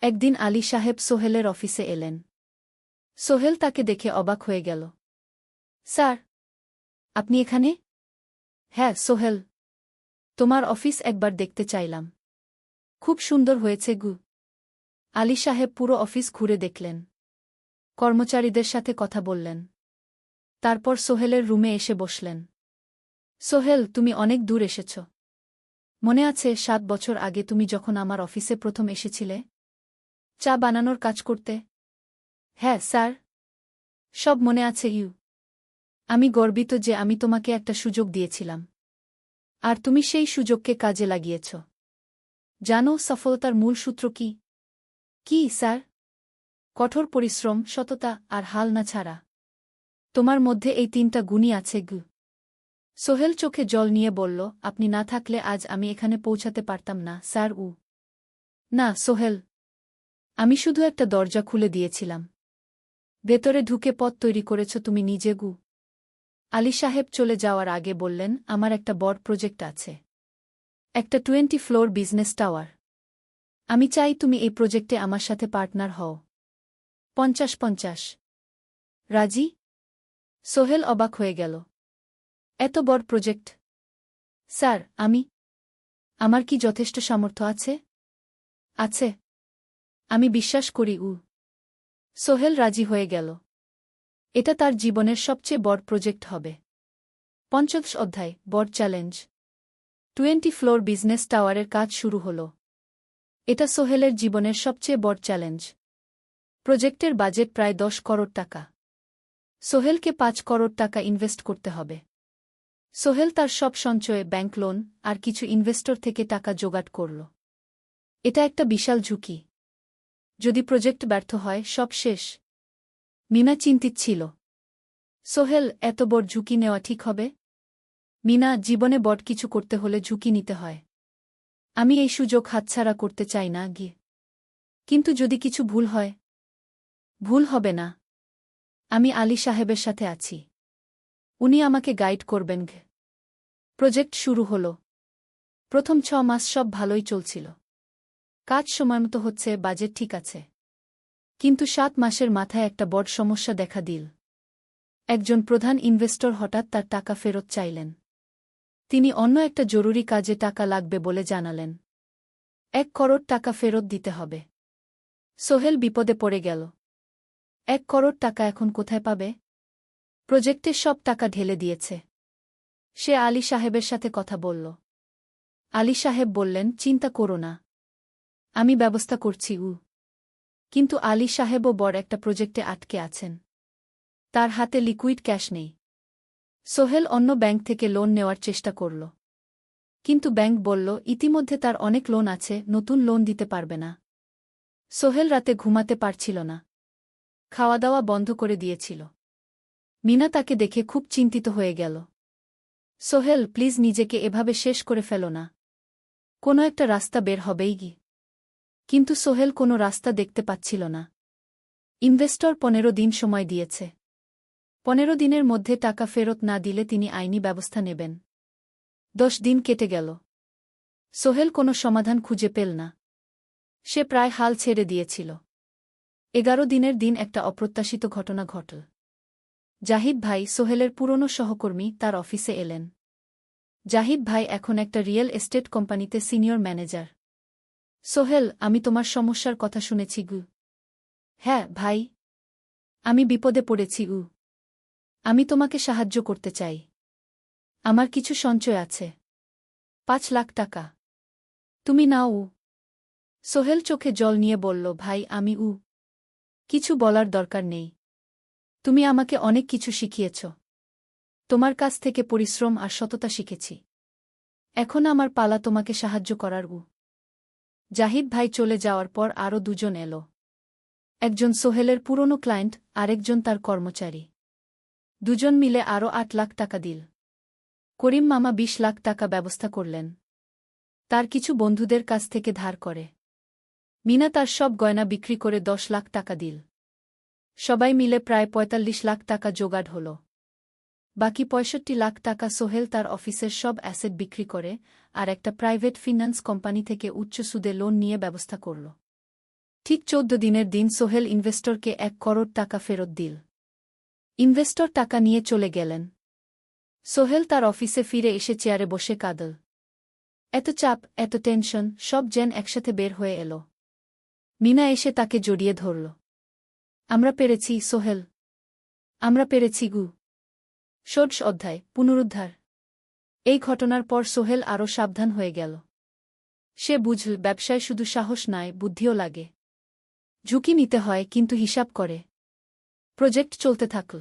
একদিন আলী সাহেব সোহেলের অফিসে এলেন। সোহেল তাকে দেখে অবাক হয়ে গেল। স্যার, আপনি এখানে? হ্যাঁ সোহেল, তোমার অফিস একবার দেখতে চাইলাম। খুব সুন্দর হয়েছে গু। আলী সাহেব পুরো অফিস ঘুরে দেখলেন, কর্মচারীদের সাথে কথা বললেন। তারপর সোহেলের রুমে এসে বসলেন। সোহেল, তুমি অনেক দূর এসেছ। মনে আছে 7 বছর আগে তুমি যখন আমার অফিসে প্রথম এসেছিলে চা বানানোর কাজ করতে? হ্যাঁ স্যার, সব মনে আছে ইউ। আমি গর্বিত যে আমি তোমাকে একটা সুযোগ দিয়েছিলাম, আর তুমি সেই সুযোগকে কাজে লাগিয়েছ। জানো সফলতার মূল সূত্র কি? কি স্যার? কঠোর পরিশ্রম, সততা আর হাল না ছাড়া। তোমার মধ্যে এই 3টা গুণই আছে গু। সোহেল চোখে জল নিয়ে বলল, আপনি না থাকলে আজ আমি এখানে পৌঁছাতে পারতাম না স্যার। না সোহেল, আমি শুধু একটা দরজা খুলে দিয়েছিলাম। ভেতরে ঢুকে পথ তৈরি করেছ তুমি নিজে গু। আলী সাহেব চলে যাওয়ার আগে বললেন, আমার একটা বড় প্রজেক্ট আছে, একটা 20 ফ্লোর বিজনেস টাওয়ার। আমি চাই তুমি এই প্রজেক্টে আমার সাথে পার্টনার হও। 50-50 রাজি? সোহেল অবাক হয়ে গেল। এত বড় প্রজেক্ট? স্যার, আমার কি যথেষ্ট সামর্থ্য আছে? আছে, আমি বিশ্বাস করি সোহেল রাজি হয়ে গেল। এটা তার জীবনের সবচেয়ে বড় প্রজেক্ট হবে। 50 অধ্যায়, বড় চ্যালেঞ্জ। 20 ফ্লোর বিজনেস টাওয়ারের কাজ শুরু হল। এটা সোহেলের জীবনের সবচেয়ে বড় চ্যালেঞ্জ। প্রজেক্টের বাজেট প্রায় 10 করোড় টাকা। সোহেলকে 5 করোড় টাকা ইনভেস্ট করতে হবে। সোহেল তার সব সঞ্চয়ে, ব্যাংক লোন আর কিছু ইনভেস্টর থেকে টাকা জোগাড় করল। এটা একটা বিশাল ঝুঁকি। যদি প্রজেক্ট ব্যর্থ হয় সব শেষ। মিনা চিন্তিত ছিল। সোহেল, এত বড় ঝুঁকি নেওয়া ঠিক হবে? মিনা, জীবনে বড় কিছু করতে হলে ঝুঁকি নিতে হয়। আমি এই সুযোগ হাতছাড়া করতে চাই না গিয়ে। কিন্তু যদি কিছু ভুল হয়? ভুল হবে না। আমি আলী সাহেবের সাথে আছি, উনি আমাকে গাইড করবেন। প্রজেক্ট শুরু হল। প্রথম 6 মাস সব ভালোই চলছিল। কাজ সময়মতো হচ্ছে, বাজেট ঠিক আছে। কিন্তু 7 মাসের মাথায় একটা বড় সমস্যা দেখা দিল। একজন প্রধান ইনভেস্টর হঠাৎ তার টাকা ফেরত চাইলেন। তিনি অন্য একটা জরুরি কাজে টাকা লাগবে বলে জানালেন। 1 করোড় টাকা ফেরত দিতে হবে। সোহেল বিপদে পড়ে গেল। 1 করোড় টাকা এখন কোথায় পাবে? প্রজেক্টে সব টাকা ঢেলে দিয়েছে। সে আলী সাহেবের সাথে কথা বলল। আলী সাহেব বললেন, চিন্তা করো না, আমি ব্যবস্থা করছি। কিন্তু আলী সাহেবও বড় একটা প্রজেক্টে আটকে আছেন। তার হাতে লিকুইড ক্যাশ নেই। সোহেল অন্য ব্যাংক থেকে লোন নেওয়ার চেষ্টা করল। কিন্তু ব্যাংক বলল, ইতিমধ্যে তার অনেক লোন আছে, নতুন লোন দিতে পারবে না। সোহেল রাতে ঘুমাতে পারছিল না। খাওয়া দাওয়া বন্ধ করে দিয়েছিল। মিনা তাকে দেখে খুব চিন্তিত হয়ে গেল। সোহেল, প্লিজ নিজেকে এভাবে শেষ করে ফেলো না। কোনো একটা রাস্তা বের হবেই কি। কিন্তু সোহেল কোনো রাস্তা দেখতে পাচ্ছিল না। ইনভেস্টর 15 দিন সময় দিয়েছে। 15 দিনের মধ্যে টাকা ফেরত না দিলে তিনি আইনি ব্যবস্থা নেবেন। 10 দিন কেটে গেল। সোহেল কোনো সমাধান খুঁজে পেল না। সে প্রায় হাল ছেড়ে দিয়েছিল। 11 দিনের দিন একটা অপ্রত্যাশিত ঘটনা ঘটল। জাহিদ ভাই, সোহেলের পুরনো সহকর্মী, তার অফিসে এলেন। জাহিদ ভাই এখন একটা রিয়েল এস্টেট কোম্পানিতে সিনিয়র ম্যানেজার। সোহেল, আমি তোমার সমস্যার কথা শুনেছি গু। হ্যাঁ ভাই, আমি বিপদে পড়েছি গু। আমি তোমাকে সাহায্য করতে চাই। আমার কিছু সঞ্চয় আছে, 5 লাখ টাকা। তুমি নাও। সোহেল চোখে জল নিয়ে বলল, ভাই আমি কিছু বলার দরকার নেই। তুমি আমাকে অনেক কিছু শিখিয়েছ। তোমার কাছ থেকে পরিশ্রম আর সততা শিখেছি। এখন আমার পালা তোমাকে সাহায্য করার। জাহিদ ভাই চলে যাওয়ার পর আরও 2 জন এলো। একজন সোহেলের পুরনো ক্লায়েন্ট, আরেকজন তার কর্মচারী। দুজন মিলে আরও ৮ লাখ টাকা দিল। করিম মামা ২০ লাখ টাকা ব্যবস্থা করলেন তার কিছু বন্ধুদের কাছ থেকে ধার করে। মিনা তার সব গয়না বিক্রি করে ১০ লাখ টাকা দিল। সবাই মিলে প্রায় ৪৫ লাখ টাকা জোগাড় হল। বাকি ৬৫ লাখ টাকা সোহেল তার অফিসের সব অ্যাসেট বিক্রি করে আর একটা প্রাইভেট ফিন্যান্স কোম্পানি থেকে উচ্চ সুদে লোন নিয়ে ব্যবস্থা করল। ঠিক ১৪ দিনের দিন সোহেল ইনভেস্টরকে ১ করোড় টাকা ফেরত দিল। ইনভেস্টর টাকা নিয়ে চলে গেলেন। সোহেল তার অফিসে ফিরে এসে চেয়ারে বসে কাঁদল। এত চাপ, এত টেনশন, সব যেন একসাথে বের হয়ে এল। মিনা এসে তাকে জড়িয়ে ধরল। আমরা পেরেছি সোহেল, আমরা পেরেছি গু। ষোড়শ অধ্যায়, পুনরুদ্ধার। এই ঘটনার পর সোহেল আরও সাবধান হয়ে গেল। সে বুঝল ব্যবসায় শুধু সাহস নয়, বুদ্ধিও লাগে। ঝুঁকি নিতে হয়, কিন্তু হিসাব করে। প্রজেক্ট চলতে থাকল।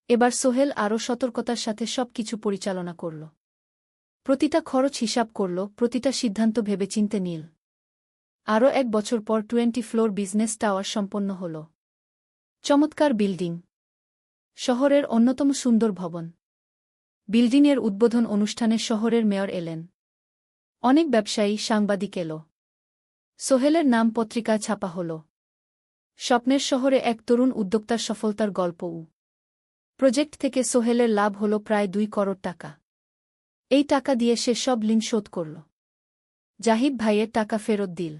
এবার সোহেল আরও সতর্কতার সাথে সবকিছু পরিচালনা করল। প্রতিটা খরচ হিসাব করল, প্রতিটা সিদ্ধান্ত ভেবেচিন্তে নিল। আরও ১ বছর পর 20 ফ্লোর বিজনেস টাওয়ার সম্পন্ন হল। চমৎকার বিল্ডিং, শহরের অন্যতম সুন্দর ভবন। বিল্ডিংয়ের উদ্বোধন অনুষ্ঠানে শহরের মেয়র এলেন। অনেক ব্যবসায়ী, সাংবাদিক এল। সোহেলের নাম পত্রিকায় ছাপা হল। স্বপ্নের শহরে এক তরুণ উদ্যোক্তার সফলতার গল্পও। প্রজেক্ট থেকে সোহেলের লাভ হল প্রায় ২ করোড় টাকা। এই টাকা দিয়ে সে সব ঋণ শোধ করল। জাহিদ ভাইয়ের টাকা ফেরত দিল।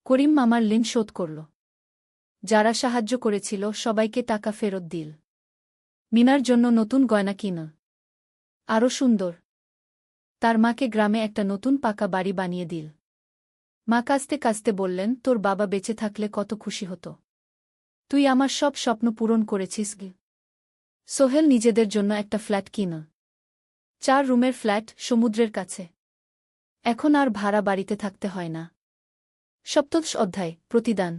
করিম মামার ঋণ শোধ করল। যারা সাহায্য করেছিল সবাইকে টাকা ফেরত দিল। মিনার জন্য নতুন গয়না কিনল, আরও সুন্দর। তার মাকে গ্রামে একটা নতুন পাকা বাড়ি বানিয়ে দিল। মা কাঁদতে কাঁদতে বললেন, তোর বাবা বেঁচে থাকলে কত খুশি হতো। তুই আমার সব স্বপ্ন পূরণ করেছিস গে। সোহেল নিজেদের জন্য একটা ফ্ল্যাট কিনল। ৪ রুমের ফ্ল্যাট, সমুদ্রের কাছে। এখন আর ভাড়া বাড়িতে থাকতে হয় না। সপ্তদশ অধ্যায়, প্রতিদান।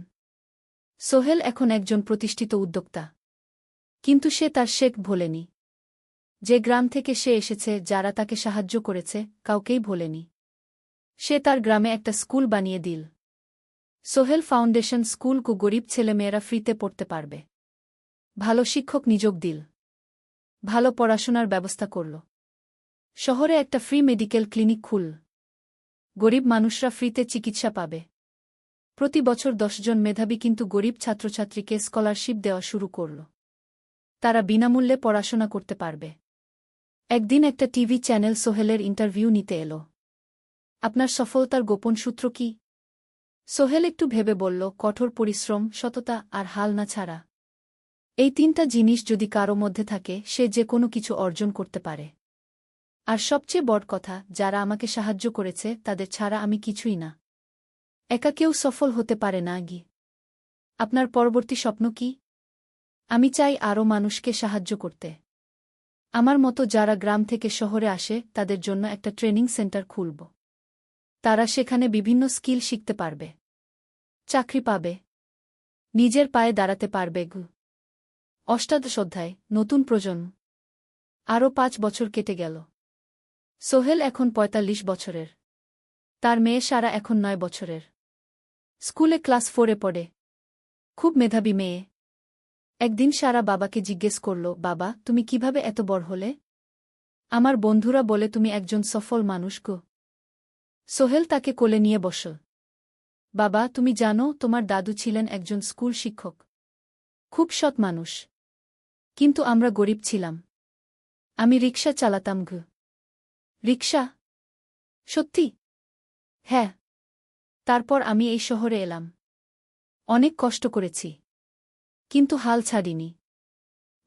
সোহেল এখন একজন প্রতিষ্ঠিত উদ্যোক্তা। কিন্তু সে তার শেখ ভোলেনি। যে গ্রাম থেকে সে এসেছে, যারা তাকে সাহায্য করেছে, কাউকেই ভোলেনি। সে তার গ্রামে একটা স্কুল বানিয়ে দিল। সোহেল ফাউন্ডেশন স্কুল কো গরিব ছেলেমেয়েরা ফ্রিতে পড়তে পারবে। ভালো শিক্ষক নিযোগ দিল। ভালো পড়াশোনার ব্যবস্থা করল। শহরে একটা ফ্রি মেডিকেল ক্লিনিক খুলল। গরিব মানুষরা ফ্রিতে চিকিৎসা পাবে। প্রতি বছর ১০ জন মেধাবী কিন্তু গরিব ছাত্রছাত্রীকে স্কলারশিপ দেওয়া শুরু করল। তারা বিনামূল্যে পড়াশোনা করতে পারবে। একদিন একটা টিভি চ্যানেল সোহেলের ইন্টারভিউ নিতে এল। আপনার সফলতার গোপন সূত্র কি? সোহেল একটু ভেবে বলল, কঠোর পরিশ্রম, সততা আর হাল না ছাড়া। এই ৩টা জিনিস যদি কারো মধ্যে থাকে, সে যে কোনো কিছু অর্জন করতে পারে। আর সবচেয়ে বড় কথা, যারা আমাকে সাহায্য করেছে তাদের ছাড়া আমি কিছুই না। একা কেউ সফল হতে পারে না গি। আপনার পরবর্তী স্বপ্ন কি? আমি চাই আরও মানুষকে সাহায্য করতে। আমার মতো যারা গ্রাম থেকে শহরে আসে তাদের জন্য একটা ট্রেনিং সেন্টার খুলব। তারা সেখানে বিভিন্ন স্কিল শিখতে পারবে, চাকরি পাবে, নিজের পায়ে দাঁড়াতে পারবে গু। অষ্টাদশ অধ্যায়, নতুন প্রজন্ম। আরও ৫ বছর কেটে গেল। সোহেল এখন ৪৫ বছরের। তার মেয়ে সারা এখন ৯ বছরের। স্কুলে ক্লাস 4-এ পড়ে। খুব মেধাবী মেয়ে। একদিন সারা বাবাকে জিজ্ঞেস করল, বাবা, তুমি কিভাবে এত বড় হলে? আমার বন্ধুরা বলে তুমি একজন সফল মানুষ গো। সোহেল তাকে কোলে নিয়ে বসল। বাবা, তুমি জানো তোমার দাদু ছিলেন একজন স্কুল শিক্ষক। খুব সৎ মানুষ। কিন্তু আমরা গরিব ছিলাম। আমি রিকশা চালাতাম গো। রিকশা? সত্যি? হ্যাঁ। তারপর আমি এই শহরে এলাম। অনেক কষ্ট করেছি। কিন্তু হাল ছাড়িনি।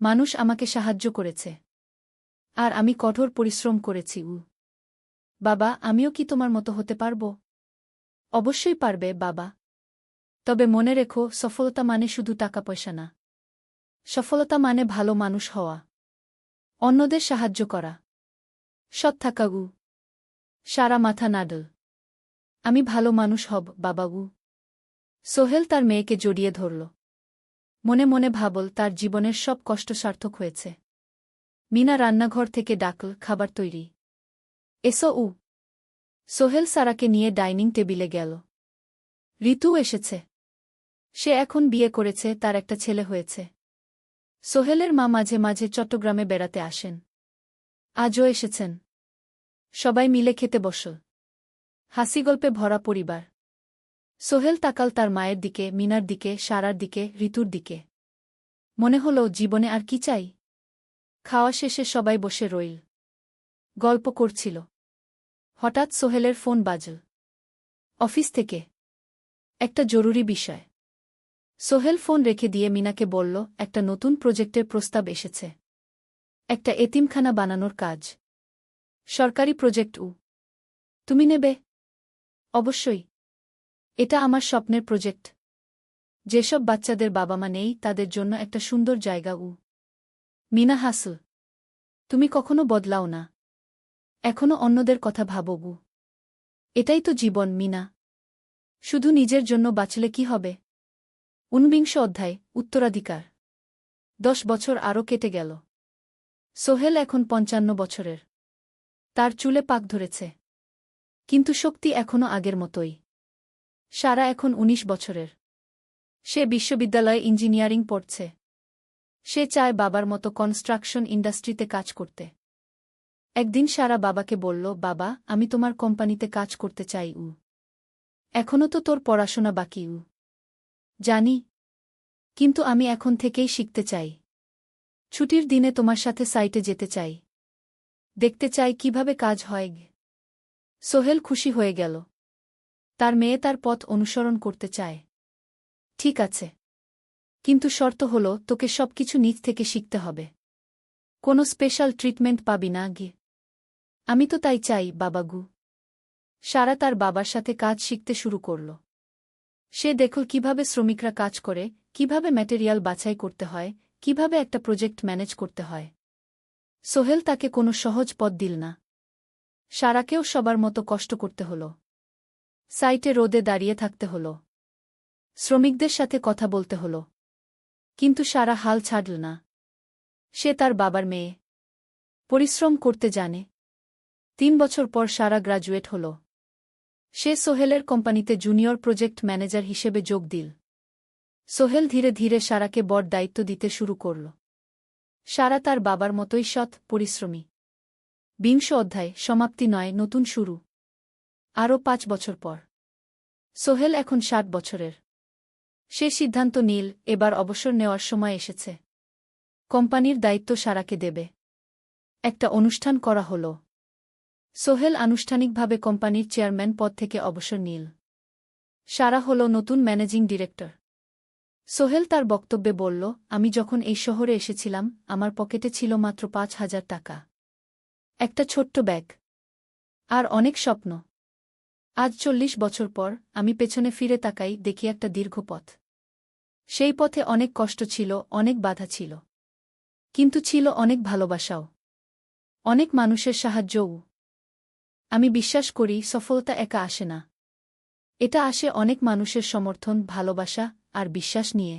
মানুষ আমাকে সাহায্য করেছে। আর আমি কঠোর পরিশ্রম করেছি। বাবা, আমিও কি তোমার মতো হতে পারব? অবশ্যই পারবে বাবা। তবে মনে রেখো, সফলতা মানে শুধু টাকা পয়সা না। সফলতা মানে ভালো মানুষ হওয়া, অন্যদের সাহায্য করা, সৎ থাকা গু। সারা মাথা নাডল। আমি ভালো মানুষ হব বাবাগু। সোহেল তার মেয়েকে জড়িয়ে ধরল। মনে মনে ভাবল, তার জীবনের সব কষ্ট সার্থক হয়েছে। মিনা রান্নাঘর থেকে ডাকল, খাবার তৈরি। এসো। সোহেল সারাকে নিয়ে ডাইনিং টেবিলে গেল। ঋতু এসেছে। সে এখন বিয়ে করেছে, তার একটা ছেলে হয়েছে। সোহেলের মা মাঝে মাঝে চট্টগ্রামে বেড়াতে আসেন। আজও এসেছেন। সবাই মিলে খেতে বসল। হাসিগল্পে ভরা পরিবার। সোহেল তাকাল তার মায়ের দিকে, মিনার দিকে, সারার দিকে, ঋতুর দিকে। মনে হল জীবনে আর কি চাই। খাওয়া শেষে সবাই বসে রইল। গল্প করছিল। হঠাৎ সোহেলের ফোন বাজল। অফিস থেকে। একটা জরুরি বিষয়। সোহেল ফোন রেখে দিয়ে মিনাকে বলল, একটা নতুন প্রজেক্টের প্রস্তাব এসেছে। একটা এতিমখানা বানানোর কাজ। সরকারি প্রজেক্ট। তুমি নেবে? অবশ্যই। এটা আমার স্বপ্নের প্রজেক্ট। যেসব বাচ্চাদের বাবা মা নেই তাদের জন্য একটা সুন্দর জায়গা। মিনা হাসল। তুমি কখনো বদলাও না। এখনো অন্যদের কথা ভাবো। এটাই তো জীবন মিনা। শুধু নিজের জন্য বাঁচলে কি হবে? ঊনবিংশ অধ্যায়, উত্তরাধিকার। 10 বছর আরও কেটে গেল। সোহেল এখন 55 বছরের। তার চুলে পাক ধরেছে। কিন্তু শক্তি এখনও আগের মতোই। সারা এখন 19 বছরের। সে বিশ্ববিদ্যালয়ে ইঞ্জিনিয়ারিং পড়ছে। সে চায় বাবার মতো কনস্ট্রাকশন ইন্ডাস্ট্রিতে কাজ করতে। একদিন সারা বাবাকে বলল, বাবা, আমি তোমার কোম্পানিতে কাজ করতে চাই। এখনও তো তোর পড়াশোনা বাকি। জানি। কিন্তু আমি এখন থেকেই শিখতে চাই। ছুটির দিনে তোমার সাথে সাইটে যেতে চাই। দেখতে চাই কিভাবে কাজ হয়। সোহেল খুশি হয়ে গেল। তার মেয়ে তার পথ অনুসরণ করতে চায়। ঠিক আছে। কিন্তু শর্ত হল, তোকে সবকিছু নিজ থেকে শিখতে হবে। কোনো স্পেশাল ট্রিটমেন্ট পাবি না। আমি তো তাই চাই, বাবাগু। সারা তার বাবার সাথে কাজ শিখতে শুরু করল। সে দেখল কিভাবে শ্রমিকরা কাজ করে, কিভাবে ম্যাটেরিয়াল বাছাই করতে হয়, কিভাবে একটা প্রজেক্ট ম্যানেজ করতে হয়। সোহেল তাকে কোনো সহজ পথ দিল না। সারাকেও সবার মতো কষ্ট করতে হল। সাইটে রোদে দাঁড়িয়ে থাকতে হল। শ্রমিকদের সাথে কথা বলতে হল। কিন্তু সারা হাল ছাড়ল না। সে তার বাবার মেয়ে। পরিশ্রম করতে জানে। 3 বছর পর সারা গ্রাজুয়েট হল। সে সোহেলের কোম্পানিতে জুনিয়র প্রজেক্ট ম্যানেজার হিসেবে যোগ দিল। সোহেল ধীরে ধীরে সারাকে বড় দায়িত্ব দিতে শুরু করল। সারা তার বাবার মতোই সৎ, পরিশ্রমী। 20 অধ্যায়, সমাপ্তি নয়, নতুন শুরু। আরও 5 বছর পর। সোহেল এখন 60 বছরের। সে সিদ্ধান্ত নিল, এবার অবসর নেওয়ার সময় এসেছে। কোম্পানির দায়িত্ব সারাকে দেবে। একটা অনুষ্ঠান করা হল। সোহেল আনুষ্ঠানিকভাবে কোম্পানির চেয়ারম্যান পদ থেকে অবসর নিল। সারা হল নতুন ম্যানেজিং ডিরেক্টর। সোহেল তার বক্তব্যে বলল, আমি যখন এই শহরে এসেছিলাম আমার পকেটে ছিল মাত্র 5,000 টাকা। একটা ছোট্ট ব্যাগ। আর অনেক স্বপ্ন। আজ 40 বছর পর আমি পেছনে ফিরে তাকাই, দেখি একটা দীর্ঘ পথ। সেই পথে অনেক কষ্ট ছিল, অনেক বাধা ছিল। কিন্তু ছিল অনেক ভালোবাসাও। অনেক মানুষের সাহায্যও। আমি বিশ্বাস করি, সফলতা একা আসে না। এটা আসে অনেক মানুষের সমর্থন, ভালোবাসা আর বিশ্বাস নিয়ে।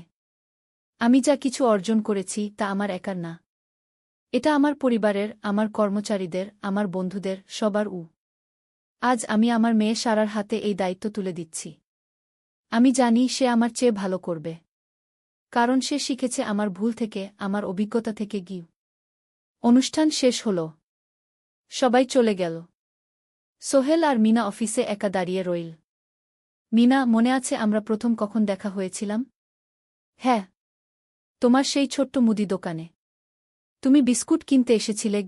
আমি যা কিছু অর্জন করেছি তা আমার একার না। এটা আমার পরিবারের, আমার কর্মচারীদের, আমার বন্ধুদের, সবার। আজ আমি আমার মেয়ে সারার হাতে এই দায়িত্ব তুলে দিচ্ছি। আমি জানি সে আমার চেয়ে ভালো করবে। কারণ সে শিখেছে আমার ভুল থেকে, আমার অভিজ্ঞতা থেকে। অনুষ্ঠান শেষ হল। সবাই চলে গেল। সোহেল আর মিনা অফিসে একা দাঁড়িয়ে রইল। মিনা, মনে আছে আমরা প্রথম কখন দেখা হয়েছিলাম? হ্যাঁ। তোমার সেই ছোট্ট মুদি দোকানে। তুমি বিস্কুট কিনতে এসেছিলে।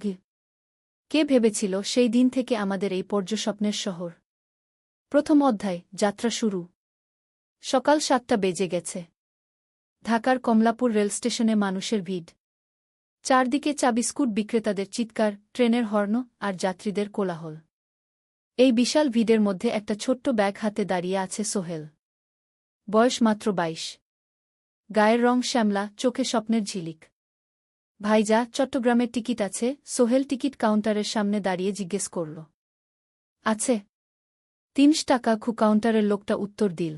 কে ভেবেছিল সেই দিন থেকে আমাদের এই পর্যস্বপ্নের শহর। প্রথম অধ্যায়, যাত্রা শুরু। সকাল 7টা বেজে গেছে। ঢাকার কমলাপুর রেলস্টেশনে মানুষের ভিড়। চারদিকে চা বিস্কুট বিক্রেতাদের চিৎকার, ট্রেনের হর্ন আর যাত্রীদের কোলাহল। এই বিশাল ভিড়ের মধ্যে একটা ছোট্ট ব্যাগ হাতে দাঁড়িয়ে আছে সোহেল। বয়স মাত্র 22। গায়ের রং শ্যামলা, চোখে স্বপ্নের ঝিলিক। ভাইজা, চট্টগ্রামের টিকিট আছে? সোহেল টিকিট কাউন্টারের সামনে দাঁড়িয়ে জিজ্ঞেস করল। আছে। 30 টাকা। কাউন্টারের লোকটা উত্তর দিল।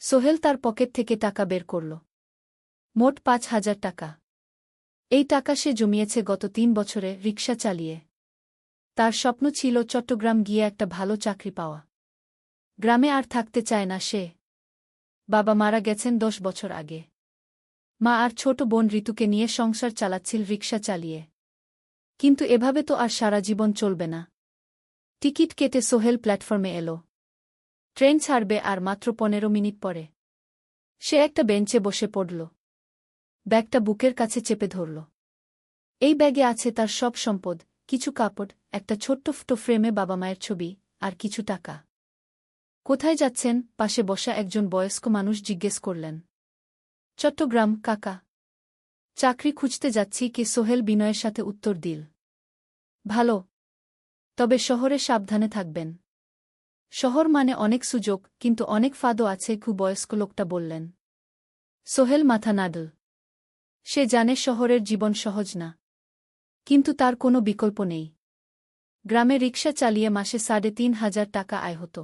সোহেল তার পকেট থেকে টাকা বের করল। মোট 5,000 টাকা। এই টাকা সে জমিয়েছে গত 3 বছরে রিকশা চালিয়ে। তার স্বপ্ন ছিল চট্টগ্রাম গিয়ে একটা ভালো চাকরি পাওয়া। গ্রামে আর থাকতে চায় না সে। বাবা মারা গেছেন 10 বছর আগে। মা আর ছোট বোন ঋতুকে নিয়ে সংসার চালাচ্ছিল রিকশা চালিয়ে। কিন্তু এভাবে তো আর সারা জীবন চলবে না। টিকিট কেটে সোহেল প্ল্যাটফর্মে এলো। ট্রেন ছাড়বে আর মাত্র 15 মিনিট পরে। সে একটা বেঞ্চে বসে পড়ল। ব্যাগটা বুকের কাছে চেপে ধরল। এই ব্যাগে আছে তার সব সম্পদ, কিছু কাপড়, একটা ছোট্ট ফটো ফ্রেমে বাবা মায়ের ছবি, আর কিছু টাকা। কোথায় যাচ্ছেন? পাশে বসা একজন বয়স্ক মানুষ জিজ্ঞেস করলেন। চট্টগ্রাম, কাকা। চাকরি খুঁজতে যাচ্ছি, কে সোহেল বিনয়ের সাথে উত্তর দিল। ভালো। তবে শহরে সাবধানে থাকবেন। শহর মানে অনেক সুযোগ, কিন্তু অনেক ফাঁদও আছে, বয়স্ক লোকটা বললেন। সোহেল মাথা নাড়ল। সে জানে শহরের জীবন সহজ না। কিন্তু তার কোনো বিকল্প নেই। গ্রামে রিকশা চালিয়ে মাসে ৩,৫০০ টাকা আয় হতো।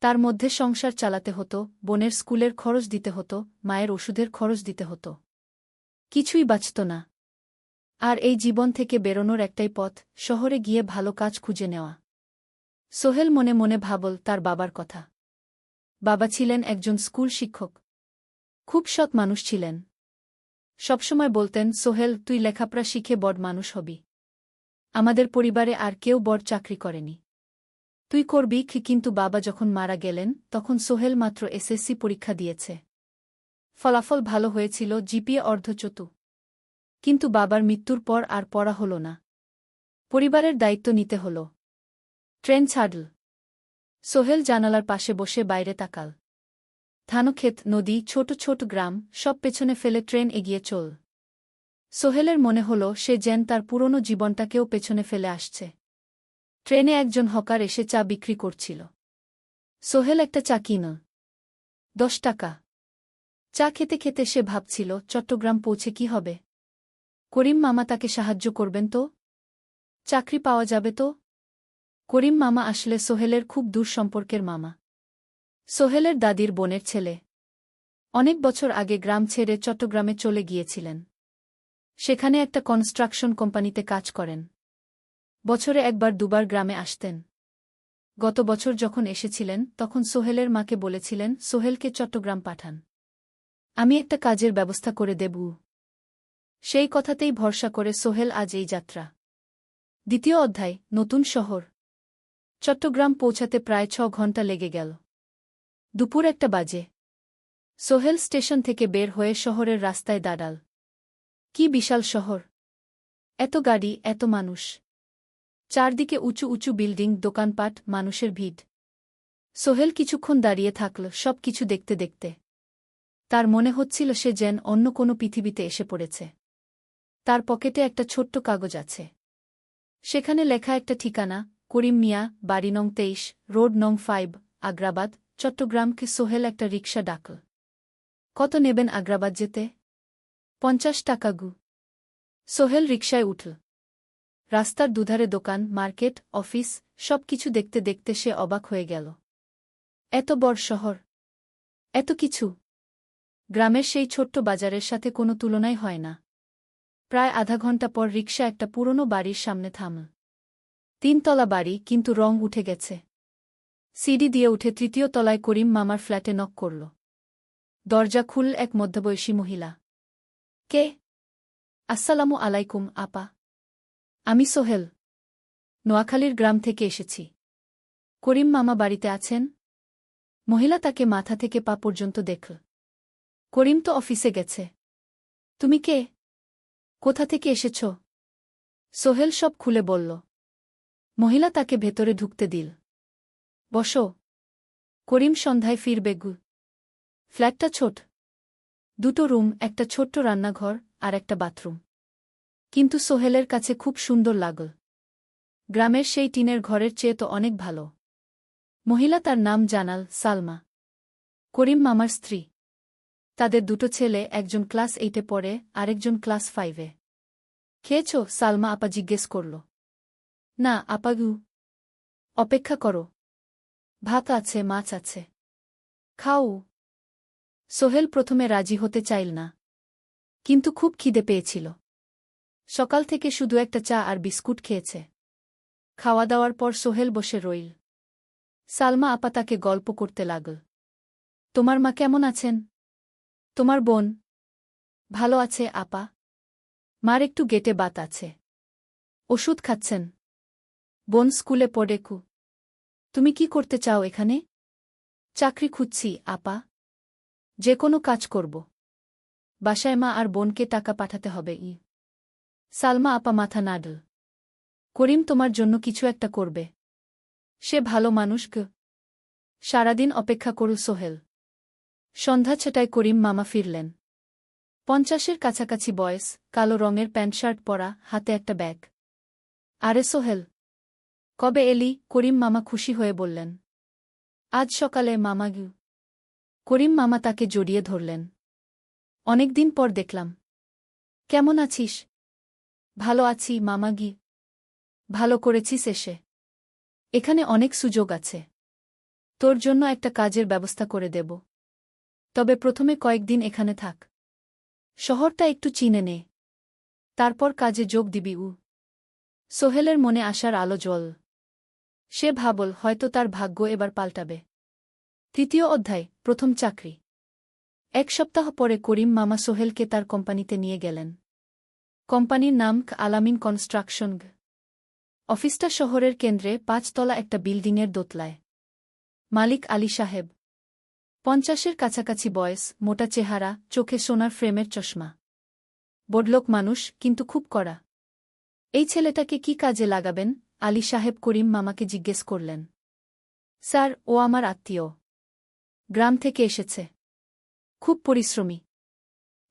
তার মধ্যে সংসার চালাতে হতো, বোনের স্কুলের খরচ দিতে হতো, মায়ের ওষুধের খরচ দিতে হতো। কিছুই বাঁচত না। আর এই জীবন থেকে বেরোনোর একটাই পথ, শহরে গিয়ে ভালো কাজ খুঁজে নেওয়া। সোহেল মনে মনে ভাবল তার বাবার কথা। বাবা ছিলেন একজন স্কুল শিক্ষক। খুব সৎ মানুষ ছিলেন। সবসময় বলতেন, সোহেল, তুই লেখাপড়া শিখে বড় মানুষ হবি। আমাদের পরিবারে আর কেউ বড় চাকরি করেনি। তুই করবি। কিন্তু বাবা যখন মারা গেলেন তখন সোহেল মাত্র এসএসসি পরীক্ষা দিয়েছে। ফলাফল ভালো হয়েছিল, জিপিএ অর্ধচতু। কিন্তু বাবার মৃত্যুর পর আর পড়া হল না। পরিবারের দায়িত্ব নিতে হল। ট্রেন ছাড়ল। সোহেল জানালার পাশে বসে বাইরে তাকাল। ধানক্ষেত, নদী, ছোট ছোট গ্রাম, সব পেছনে ফেলে ট্রেন এগিয়ে চল। সোহেলের মনে হল সে যেন তার পুরনো জীবনটাকেও পেছনে ফেলে আসছে। ট্রেনে একজন হকার এসে চা বিক্রি করছিল। সোহেল একটা চা কিনল। 10 টাকা। চা খেতে খেতে সে ভাবছিল, চট্টগ্রাম পৌঁছে কি হবে? করিম মামা তাকে সাহায্য করবেন তো? চাকরি পাওয়া যাবে তো? করিম মামা আসলে সোহেলের খুব দূর সম্পর্কের মামা। সোহেলের দাদির বোনের ছেলে। অনেক বছর আগে গ্রাম ছেড়ে চট্টগ্রামে চলে গিয়েছিলেন। সেখানে একটা কনস্ট্রাকশন কোম্পানিতে কাজ করেন। বছরে একবার দুবার গ্রামে আসতেন। গত বছর যখন এসেছিলেন তখন সোহেলের মাকে বলেছিলেন, সোহেলকে চট্টগ্রাম পাঠান। আমি একটা কাজের ব্যবস্থা করে দেব। সেই কথাতেই ভরসা করে সোহেল আজ এই যাত্রা। দ্বিতীয় অধ্যায়, নতুন শহর। চট্টগ্রাম পৌঁছাতে প্রায় 6 ঘণ্টা লেগে গেল। দুপুর 1টা বাজে। সোহেল স্টেশন থেকে বের হয়ে শহরের রাস্তায় দাঁড়াল। কি বিশাল শহর! এত গাড়ি, এত মানুষ। চারদিকে উঁচু উঁচু বিল্ডিং, দোকানপাট, মানুষের ভিড়। সোহেল কিছুক্ষণ দাঁড়িয়ে থাকল, সব কিছু দেখতে দেখতে। তার মনে হচ্ছিল সে যেন অন্য কোনো পৃথিবীতে এসে পড়েছে। তার পকেটে একটা ছোট্ট কাগজ আছে। সেখানে লেখা একটা ঠিকানা, করিম মিয়া, বাড়ি নং 23, রোড নং 5, আগ্রাবাদ, চট্টগ্রামকে। সোহেল একটা রিকশা ডাকল। কত নেবেন আগ্রাবাদ যেতে? 50 টাকা গু। সোহেল রিকশায় উঠল। রাস্তার দুধারে দোকান, মার্কেট, অফিস, সব কিছু দেখতে দেখতে সে অবাক হয়ে গেল। এত বড় শহর! এত কিছু! গ্রামের সেই ছোট্ট বাজারের সাথে কোনো তুলনাই হয় না। প্রায় আধা ঘণ্টা পর রিকশা একটা পুরনো বাড়ির সামনে থামল। 3 তলা বাড়ি, কিন্তু রং উঠে গেছে। সিঁড়ি দিয়ে উঠে 3য় তলায় করিম মামার ফ্ল্যাটে নক করল। দরজা খুলল এক মধ্যবয়সী মহিলা। কে? আসসালামু আলাইকুম, আপা। আমি সোহেল। নোয়াখালীর গ্রাম থেকে এসেছি। করিম মামা বাড়িতে আছেন? মহিলা তাকে মাথা থেকে পা পর্যন্ত দেখল। করিম তো অফিসে গেছে। তুমি কে? কোথা থেকে এসেছ? সোহেল সব খুলে বলল। মহিলা তাকে ভেতরে ঢুকতে দিল। বসো। করিম সন্ধ্যায় ফিরবে গু। ফ্ল্যাটটা ছোট। 2টো রুম, একটা ছোট্ট রান্নাঘর, আর একটা বাথরুম। কিন্তু সোহেলের কাছে খুব সুন্দর লাগল। গ্রামের সেই টিনের ঘরের চেয়ে তো অনেক ভালো। মহিলা তার নাম জানাল, সালমা। করিম মামার স্ত্রী। তাদের 2টো ছেলে, একজন ক্লাস 8-এ পড়ে, আরেকজন ক্লাস 5-এ। খেয়েছ? সালমা আপা জিজ্ঞেস করল। না আপা গু। অপেক্ষা করো। ভাত আছে, মাছ আছে। খাও। সোহেল প্রথমে রাজি হতে চাইল না। কিন্তু খুব খিদে পেয়েছিল। সকাল থেকে শুধু একটা চা আর বিস্কুট খেয়েছে। খাওয়া দাওয়ার পর সোহেল বসে রইল। সালমা আপা তাকে গল্প করতে লাগল। তোমার মা কেমন আছেন? তোমার বোন? ভালো আছে আপা। মার একটু গেটে বাত আছে। ওষুধ খাচ্ছেন। বোন স্কুলে পড়েকু। তুমি কি করতে চাও এখানে? চাকরি খুঁজছি আপা। যে কোনো কাজ করব। বাসায় মা আর বোনকে টাকা পাঠাতে হবে। সালমা আপা মাথা নাড়ল। করিম তোমার জন্য কিছু একটা করবে। সে ভালো মানুষ গ। সারাদিন অপেক্ষা করু সোহেল। সন্ধ্যা ছটায় করিম মামা ফিরলেন। 50-এর কাছাকাছি বয়স, কালো রঙের প্যান্ট শার্ট পরা, হাতে একটা ব্যাগ। আরে সোহেল, কবে এলি? করিম মামা খুশি হয়ে বললেন। আজ সকালে মামা গু। করিম মামা তাকে জড়িয়ে ধরলেন। অনেকদিন পর দেখলাম। কেমন আছিস? ভালো আছি মামা গি। ভালো করেছিস এসে। এখানে অনেক সুযোগ আছে। তোর জন্য একটা কাজের ব্যবস্থা করে দেব। তবে প্রথমে কয়েকদিন এখানে থাক। শহরটা একটু চিনে নে। তারপর কাজে যোগ দিবি। সোহেলের মনে আসার আলো জ্বল। সে ভাবল হয়তো তার ভাগ্য এবার পাল্টাবে। 3য় অধ্যায়, প্রথম চাকরি। 1 সপ্তাহ পরে করিম মামা সোহেলকে তার কোম্পানিতে নিয়ে গেলেন। কোম্পানির নাম আলামিন কনস্ট্রাকশন। অফিসটা শহরের কেন্দ্রে 5 তলা একটা বিল্ডিংয়ের দোতলায়। মালিক আলী সাহেব। 50-এর কাছাকাছি বয়স, মোটা চেহারা, চোখে সোনার ফ্রেমের চশমা। বড়লোক মানুষ, কিন্তু খুব কড়া। এই ছেলেটাকে কি কাজে লাগাবেন? আলী সাহেব করিম মামাকে জিজ্ঞেস করলেন। স্যার, ও আমার আত্মীয়। গ্রাম থেকে এসেছে। খুব পরিশ্রমী।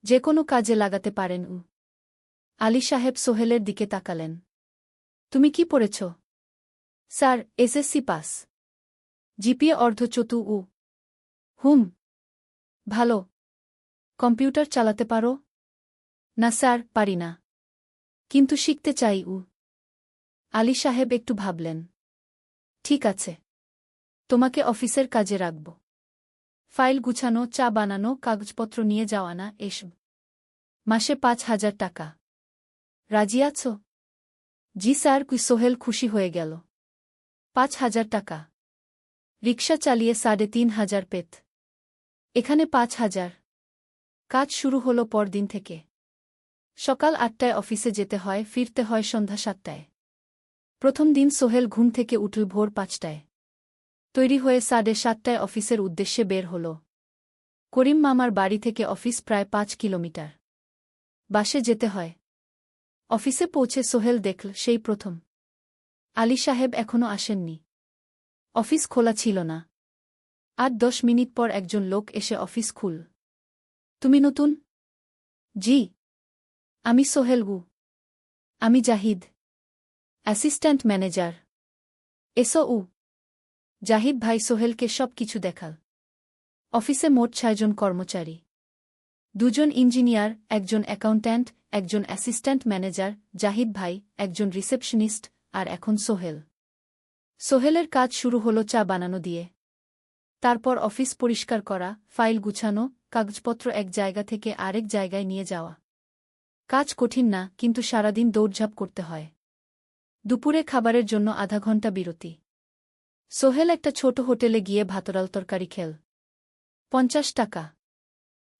যে কোনো কাজে লাগাতে পারেন। আলী সাহেব সোহেলের দিকে তাকালেন। তুমি কি পড়েছ? Sir, SSC pass. জিপিএ অর্ধচতু। হুম। ভালো। কম্পিউটার চালাতে পারো? না স্যার, পারি না। কিন্তু শিখতে চাই। আলী সাহেব একটু ভাবলেন। ঠিক আছে। তোমাকে অফিসের কাজে রাখব। ফাইল গুছানো, চা বানানো, কাগজপত্র নিয়ে যাওয়া না, এসব। মাসে 5,000 টাকা। রাজি আছো? জি স্যার। সোহেল খুশি হয়ে গেল। 5,000 টাকা। রিকশা চালিয়ে 3,500 পেত। এখানে 5,000। কাজ শুরু হলো পরদিন থেকে। সকাল 8টায় অফিসে যেতে হয়, ফিরতে হয় সন্ধ্যা 7টায়। প্রথম দিন সোহেল ঘুম থেকে উঠল ভোর 5টায়। তৈরি হয়ে 7:30টায় অফিসের উদ্দেশ্যে বের হল। করিম মামার বাড়ি থেকে অফিস প্রায় 5 কিলোমিটার। বাসে যেতে হয়। অফিসে পৌঁছে সোহেল দেখল সেই প্রথম আলী সাহেব এখনো আসেননি। অফিস খোলা ছিল না। 8-10 মিনিট পর একজন লোক এসে অফিস খুল। তুমি নতুন? জি। আমি সোহেল গু। আমি জাহিদ, অ্যাসিস্ট্যান্ট ম্যানেজার। এসো। জাহিদ ভাই সোহেলকে সব কিছু দেখাল। অফিসে মোট 6 জন কর্মচারী। 2 জন ইঞ্জিনিয়ার, একজন অ্যাকাউন্ট্যান্ট, একজন অ্যাসিস্ট্যান্ট ম্যানেজার, জাহিদ ভাই, একজন রিসেপশনিস্ট, আর এখন সোহেল। সোহেলের কাজ শুরু হলো চা বানানো দিয়ে। তারপর অফিস পরিষ্কার করা, ফাইল গুছানো, কাগজপত্র এক জায়গা থেকে আরেক জায়গায় নিয়ে যাওয়া। কাজ কঠিন না, কিন্তু সারাদিন দৌড়ঝাঁপ করতে হয়। দুপুরে খাবারের জন্য আধা ঘন্টা বিরতি। সোহেল একটা ছোট হোটেলে গিয়ে ভাতডাল তরকারি খেল। 50 টাকা।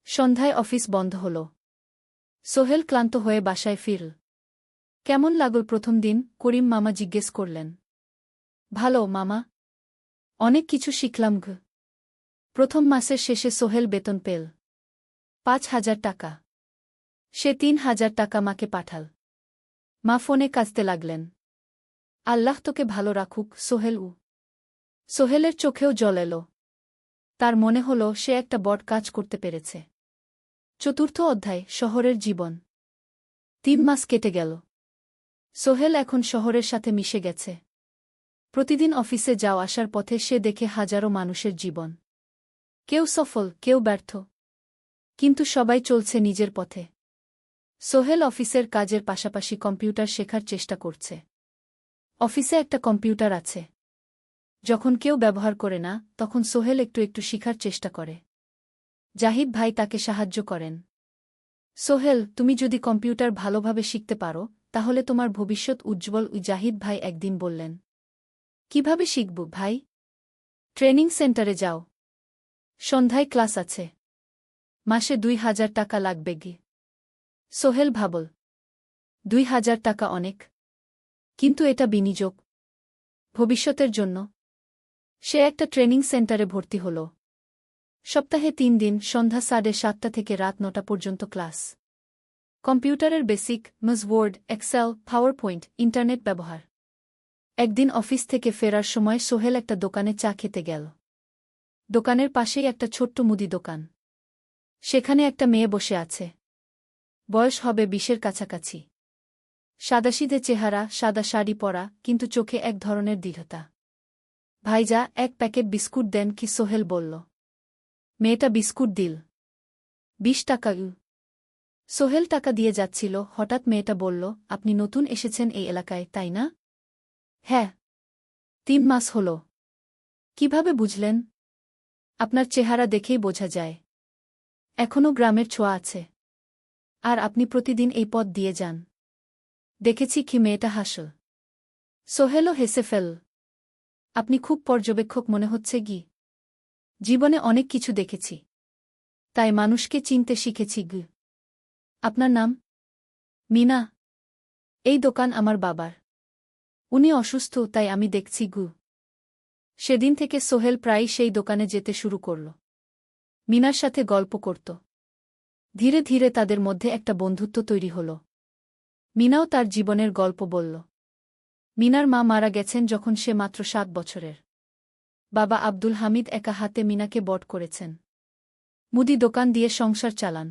সন্ধ্যায় অফিস বন্ধ হল। সোহেল ক্লান্ত হয়ে বাসায় ফিরল। কেমন লাগল প্রথম দিন? করিম মামা জিজ্ঞেস করলেন। ভালো মামা। অনেক কিছু শিখলাম। প্রথম মাসের শেষে সোহেল বেতন পেল 5,000 টাকা। সে 3,000 টাকা মাকে পাঠাল। মা ফোনে কাঁদতে লাগলেন। আল্লাহ তোকে ভালো রাখুক সোহেল। সোহেলের চোখেও জল এলো। তার মনে হল সে একটা বড় কাজ করতে পেরেছে। 4র্থ অধ্যায়, শহরের জীবন। 3 মাস কেটে গেল। সোহেল এখন শহরের সাথে মিশে গেছে। প্রতিদিন অফিসে যাওয়া আসার পথে সে দেখে হাজারো মানুষের জীবন। কেউ সফল, কেউ ব্যর্থ। কিন্তু সবাই চলছে নিজের পথে। সোহেল অফিসের কাজের পাশাপাশি কম্পিউটার শেখার চেষ্টা করছে। অফিসে একটা কম্পিউটার আছে। যখন কেউ ব্যবহার করে না, তখন সোহেল একটু একটু শিখার চেষ্টা করে। জাহিদ ভাই তাকে সাহায্য করেন। সোহেল, তুমি যদি কম্পিউটার ভালোভাবে শিখতে পারো, তাহলে তোমার ভবিষ্যৎ উজ্জ্বল। জাহিদ ভাই একদিন বললেন। কিভাবে শিখব ভাই? ট্রেনিং সেন্টারে যাও। সন্ধ্যায় ক্লাস আছে। মাসে 2,000 টাকা লাগবে। সোহেল ভাবল, ২,০০০ টাকা অনেক। কিন্তু এটা বিনিয়োগ। ভবিষ্যতের জন্য। সে একটা ট্রেনিং সেন্টারে ভর্তি হল। সপ্তাহে ৩ দিন সন্ধ্যা ৭:৩০ থেকে রাত ৯টা পর্যন্ত ক্লাস। কম্পিউটারের basic, MS word, excel, PowerPoint, internet ব্যবহার। একদিন অফিস থেকে ফেরার সময় সোহেল একটা দোকানে চা খেতে গেল। দোকানের পাশেই একটা ছোট্ট মুদি দোকান। সেখানে একটা মেয়ে বসে আছে। বয়স হবে ২০-এর কাছাকাছি। সাদাসিধে চেহারা, সাদা শাড়ি পরা, কিন্তু চোখে এক ধরনের দৃঢ়তা। ভাইজা, এক প্যাকেট বিস্কুট দেন কি? সোহেল বলল। মেয়েটা বিস্কুট দিল। ২০ টাকা। সোহেল টাকা দিয়ে যাচ্ছিল, হঠাৎ মেয়েটা বলল, আপনি নতুন এসেছেন এই এলাকায়, তাই না? হ্যাঁ। ৩ মাস হল। কিভাবে বুঝলেন? আপনার চেহারা দেখেই বোঝা যায়। এখনও গ্রামের ছোঁয়া আছে। আর আপনি প্রতিদিন এই পথ দিয়ে যান। দেখেছি কি? মেয়েটা হাসল। সোহেলও হেসে ফেল। আপনি খুব পর্যবেক্ষক মনে হচ্ছে গি। জীবনে অনেক কিছু দেখেছি। তাই মানুষকে চিনতে শিখেছি গি। আপনার নাম? মিনা। এই দোকান আমার বাবার। উনি অসুস্থ, তাই আমি দেখছি গু। সেদিন থেকে সোহেল প্রায়ই সেই দোকানে যেতে শুরু করল। মিনার সাথে গল্প করত। ধীরে ধীরে তাদের মধ্যে একটা বন্ধুত্ব তৈরি হল। মিনাও তার জীবনের গল্প বলল। মিনার মা মারা গেছেন যখন সে মাত্র ৭ বছরের। বাবা আব্দুল হামিদ একা হাতে মিনাকে বড় করেছেন। মুদি দোকান দিয়ে সংসার চালান।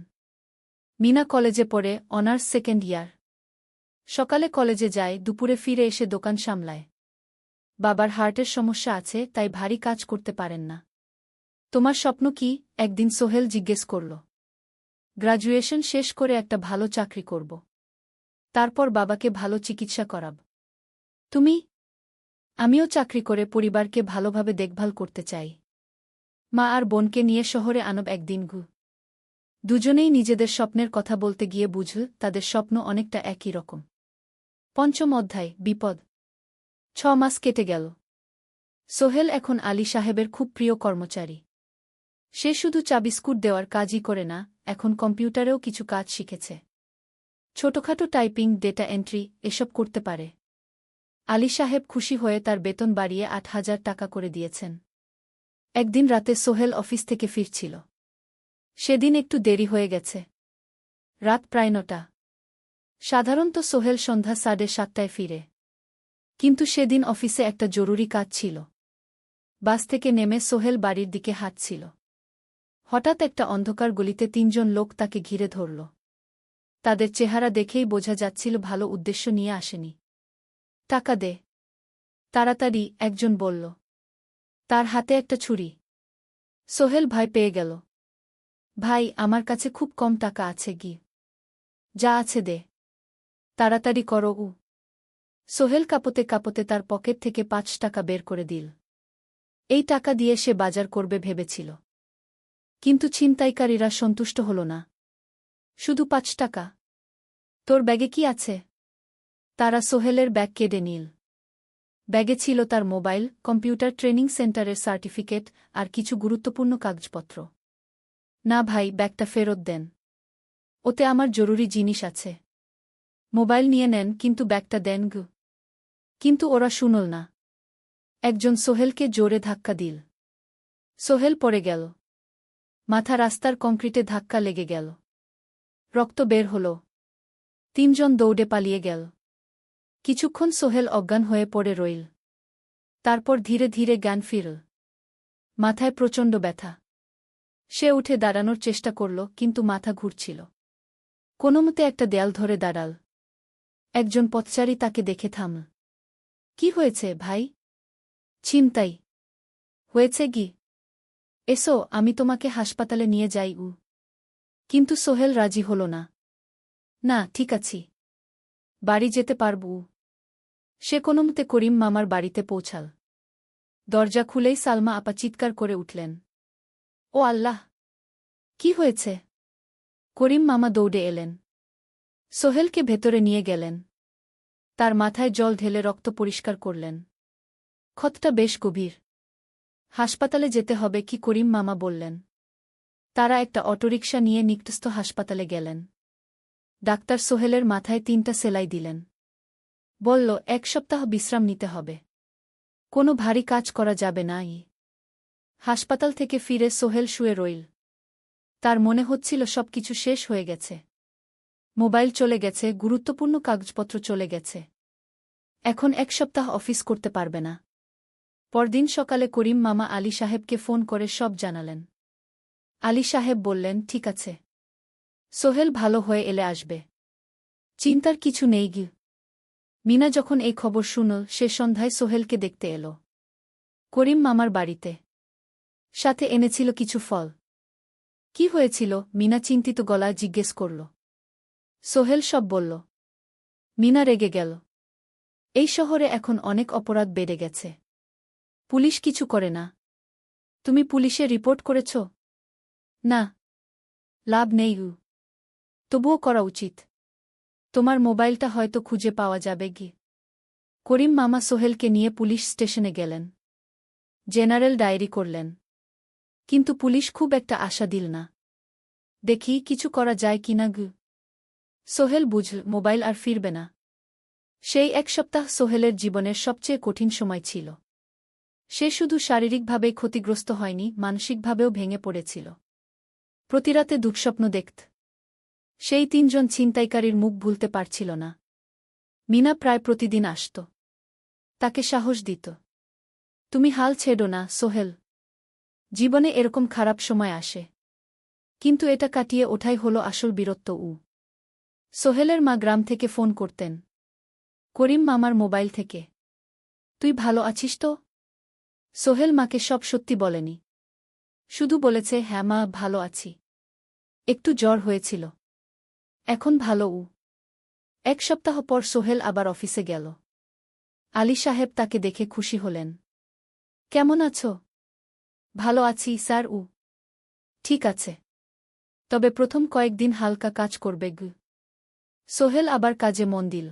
মিনা কলেজে পড়ে, অনার্স সেকেন্ড ইয়ার। সকালে কলেজে যায়, দুপুরে ফিরে এসে দোকান সামলায়। বাবার হার্টের সমস্যা আছে, তাই ভারী কাজ করতে পারেন না। তোমার স্বপ্ন কি? একদিন সোহেল জিজ্ঞেস করল। গ্র্যাজুয়েশন শেষ করে একটা ভালো চাকরি করব। তারপর বাবাকে ভালো চিকিৎসা করাব। তুমি? আমিও চাকরি করে পরিবারকে ভালোভাবে দেখভাল করতে চাই। মা আর বোনকে নিয়ে শহরে আনব একদিন গু। দুজনেই নিজেদের স্বপ্নের কথা বলতে গিয়ে বুঝল তাদের স্বপ্ন অনেকটা একই রকম। ৫ম অধ্যায়, বিপদ। ৬ মাস কেটে গেল। সোহেল এখন আলী সাহেবের খুব প্রিয় কর্মচারী। সে শুধু চা বিস্কুট দেওয়ার কাজই করে না, এখন কম্পিউটারেও কিছু কাজ শিখেছে। ছোটখাটো টাইপিং, ডেটা এন্ট্রি এসব করতে পারে। আলী সাহেব খুশি হয়ে তার বেতন বাড়িয়ে ৮,০০০ টাকা করে দিয়েছেন। একদিন রাতে সোহেল অফিস থেকে ফিরছিল। সেদিন একটু দেরি হয়ে গেছে। রাত প্রায় ৯টা। সাধারণত সোহেল সন্ধ্যা ৭:৩০টায় ফিরে। কিন্তু সেদিন অফিসে একটা জরুরি কাজ ছিল। বাস থেকে নেমে সোহেল বাড়ির দিকে হাঁটছিল। হঠাৎ একটা অন্ধকার গলিতে ৩ জন লোক তাকে ঘিরে ধরল। তাদের চেহারা দেখেই বোঝা যাচ্ছিল ভালো উদ্দেশ্য নিয়ে আসেনি। টাকা দে তাড়াতাড়ি, একজন বলল। তার হাতে একটা ছুরি। সোহেল ভয় পেয়ে গেল। ভাই, আমার কাছে খুব কম টাকা আছে গি। যা আছে দে। তাড়াতাড়ি করো। সোহেল কাঁপতে কাঁপতে তার পকেট থেকে ৫ টাকা বের করে দিল। এই টাকা দিয়ে সে বাজার করবে ভেবেছিল। কিন্তু ছিনতাইকারীরা সন্তুষ্ট হল না। শুধু ৫ টাকা? তোর ব্যাগে কি আছে? তারা সোহেলের ব্যাগ কেড়ে নিল। ব্যাগে ছিল তার মোবাইল, কম্পিউটার ট্রেনিং সেন্টারের সার্টিফিকেট আর কিছু গুরুত্বপূর্ণ কাগজপত্র। না ভাই, ব্যাগটা ফেরত দেন। ওতে আমার জরুরি জিনিস আছে। মোবাইল নিয়ে নেন, কিন্তু ব্যাগটা দেন গু। কিন্তু ওরা শুনল না। একজন সোহেলকে জোরে ধাক্কা দিল। সোহেল পড়ে গেল। মাথা রাস্তার কংক্রিটে ধাক্কা লেগে গেল। রক্ত বের হল। ৩ জন দৌড়ে পালিয়ে গেল। কিছুক্ষণ সোহেল অজ্ঞান হয়ে পড়ে রইল। তারপর ধীরে ধীরে জ্ঞান ফিরল। মাথায় প্রচণ্ড ব্যথা। সে উঠে দাঁড়ানোর চেষ্টা করল, কিন্তু মাথা ঘুরছিল। কোনোমতে একটা দেয়াল ধরে দাঁড়াল। একজন পথচারী তাকে দেখে থামল। কি হয়েছে ভাই? ছিনতাই হয়েছে গি? এসো, আমি তোমাকে হাসপাতালে নিয়ে যাই। কিন্তু সোহেল রাজি হল না। না, ঠিক আছি। বাড়ি যেতে পারব। সে কোনোমতে করিম মামার বাড়িতে পৌঁছাল। দরজা খুলেই সালমা আপা চিৎকার করে উঠলেন। ও আল্লাহ! কি হয়েছে? করিম মামা দৌড়ে এলেন। সোহেলকে ভেতরে নিয়ে গেলেন। তার মাথায় জল ঢেলে রক্ত পরিষ্কার করলেন। ক্ষতটা বেশ গভীর। হাসপাতালে যেতে হবে কি? করিম মামা বললেন। তারা একটা অটোরিকশা নিয়ে নিকটস্থ হাসপাতালে গেলেন। ডাক্তার সোহেলের মাথায় 3টা সেলাই দিলেন। বলল, 1 সপ্তাহ বিশ্রাম নিতে হবে। কোনো ভারী কাজ করা যাবে না। হাসপাতাল থেকে ফিরে সোহেল শুয়ে রইল। তার মনে হচ্ছিল সবকিছু শেষ হয়ে গেছে। মোবাইল চলে গেছে, গুরুত্বপূর্ণ কাগজপত্র চলে গেছে। এখন 1 সপ্তাহ অফিস করতে পারবে না। পরদিন সকালে করিম মামা আলী সাহেবকে ফোন করে সব জানালেন। আলী সাহেব বললেন, ঠিক আছে, সোহেল ভালো হয়ে এলে আসবে, চিন্তার কিছু নেই গি। মিনা যখন এই খবর শুনল, সে সন্ধ্যায় সোহেলকে দেখতে এল করিম মামার বাড়িতে। সাথে এনেছিল কিছু ফল। কি হয়েছিল? মিনা চিন্তিত গলায় জিজ্ঞেস করল। সোহেল সব বলল। মিনা রেগে গেল। এই শহরে এখন অনেক অপরাধ বেড়ে গেছে। পুলিশ কিছু করে না। তুমি পুলিশে রিপোর্ট করেছ? না। লাভ নেই। তবুও করা উচিত। তোমার মোবাইলটা হয়তো খুঁজে পাওয়া যাবে গি। করিম মামা সোহেলকে নিয়ে পুলিশ স্টেশনে গেলেন। জেনারেল ডায়েরি করলেন। কিন্তু পুলিশ খুব একটা আশা দিল না। দেখি কিছু করা যায় কিনা গু। সোহেল বুঝল মোবাইল আর ফিরবে না। সেই 1 সপ্তাহ সোহেলের জীবনের সবচেয়ে কঠিন সময় ছিল। সে শুধু শারীরিকভাবেই ক্ষতিগ্রস্ত হয়নি, মানসিকভাবেও ভেঙে পড়েছিল। প্রতিরাতে দুঃস্বপ্ন দেখত। সেই 3 জন ছিনতাইকারীর মুখ ভুলতে পারছিল না। মিনা প্রায় প্রতিদিন আসত। তাকে সাহস দিত। তুমি হাল ছেড়ো না সোহেল। জীবনে এরকম খারাপ সময় আসে। কিন্তু এটা কাটিয়ে ওঠাই হলো আসল বীরত্ব। সোহেলের মা গ্রাম থেকে ফোন করতেন। করিম মামার মোবাইল থেকে। তুই ভালো আছিস তো? সোহেল মাকে সব সত্যি বলেনি। শুধু বলেছে, হ্যাঁ মা, ভালো আছি। একটু জ্বর হয়েছিল। এখন ভালো। 1 সপ্তাহ পর সোহেল আবার অফিসে গেল। আলী সাহেব তাকে দেখে খুশি হলেন। কেমন আছো? ভালো আছি স্যার। ঠিক আছে। তবে প্রথম কয়েকদিন হালকা কাজ করবে গু। সোহেল আবার কাজে মন দিল।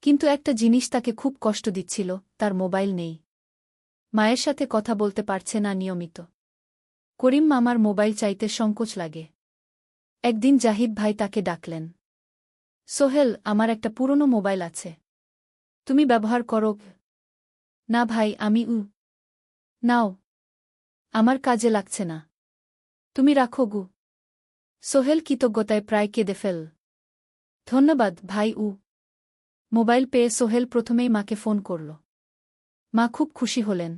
কিন্তু একটা জিনিস তাকে খুব কষ্ট দিচ্ছিল, তার মোবাইল নেই। মায়ের সাথে কথা বলতে পারছে না নিয়মিত। করিম মামার মোবাইল চাইতে সংকোচ লাগে। একদিন জাহিদ ভাই তাকে ডাকলেন। সোহেল, আমার একটা পুরনো মোবাইল আছে। তুমি ব্যবহার করো? না ভাই, আমি নাও। আমার কাজে লাগছে না। তুমি রাখো গু। সোহেল কৃতজ্ঞতায় প্রায় কেঁদে ফেল। ধন্যবাদ ভাই। মোবাইল পেয়ে সোহেল প্রথমেই মাকে ফোন করল। মা খুব খুশি হলেন।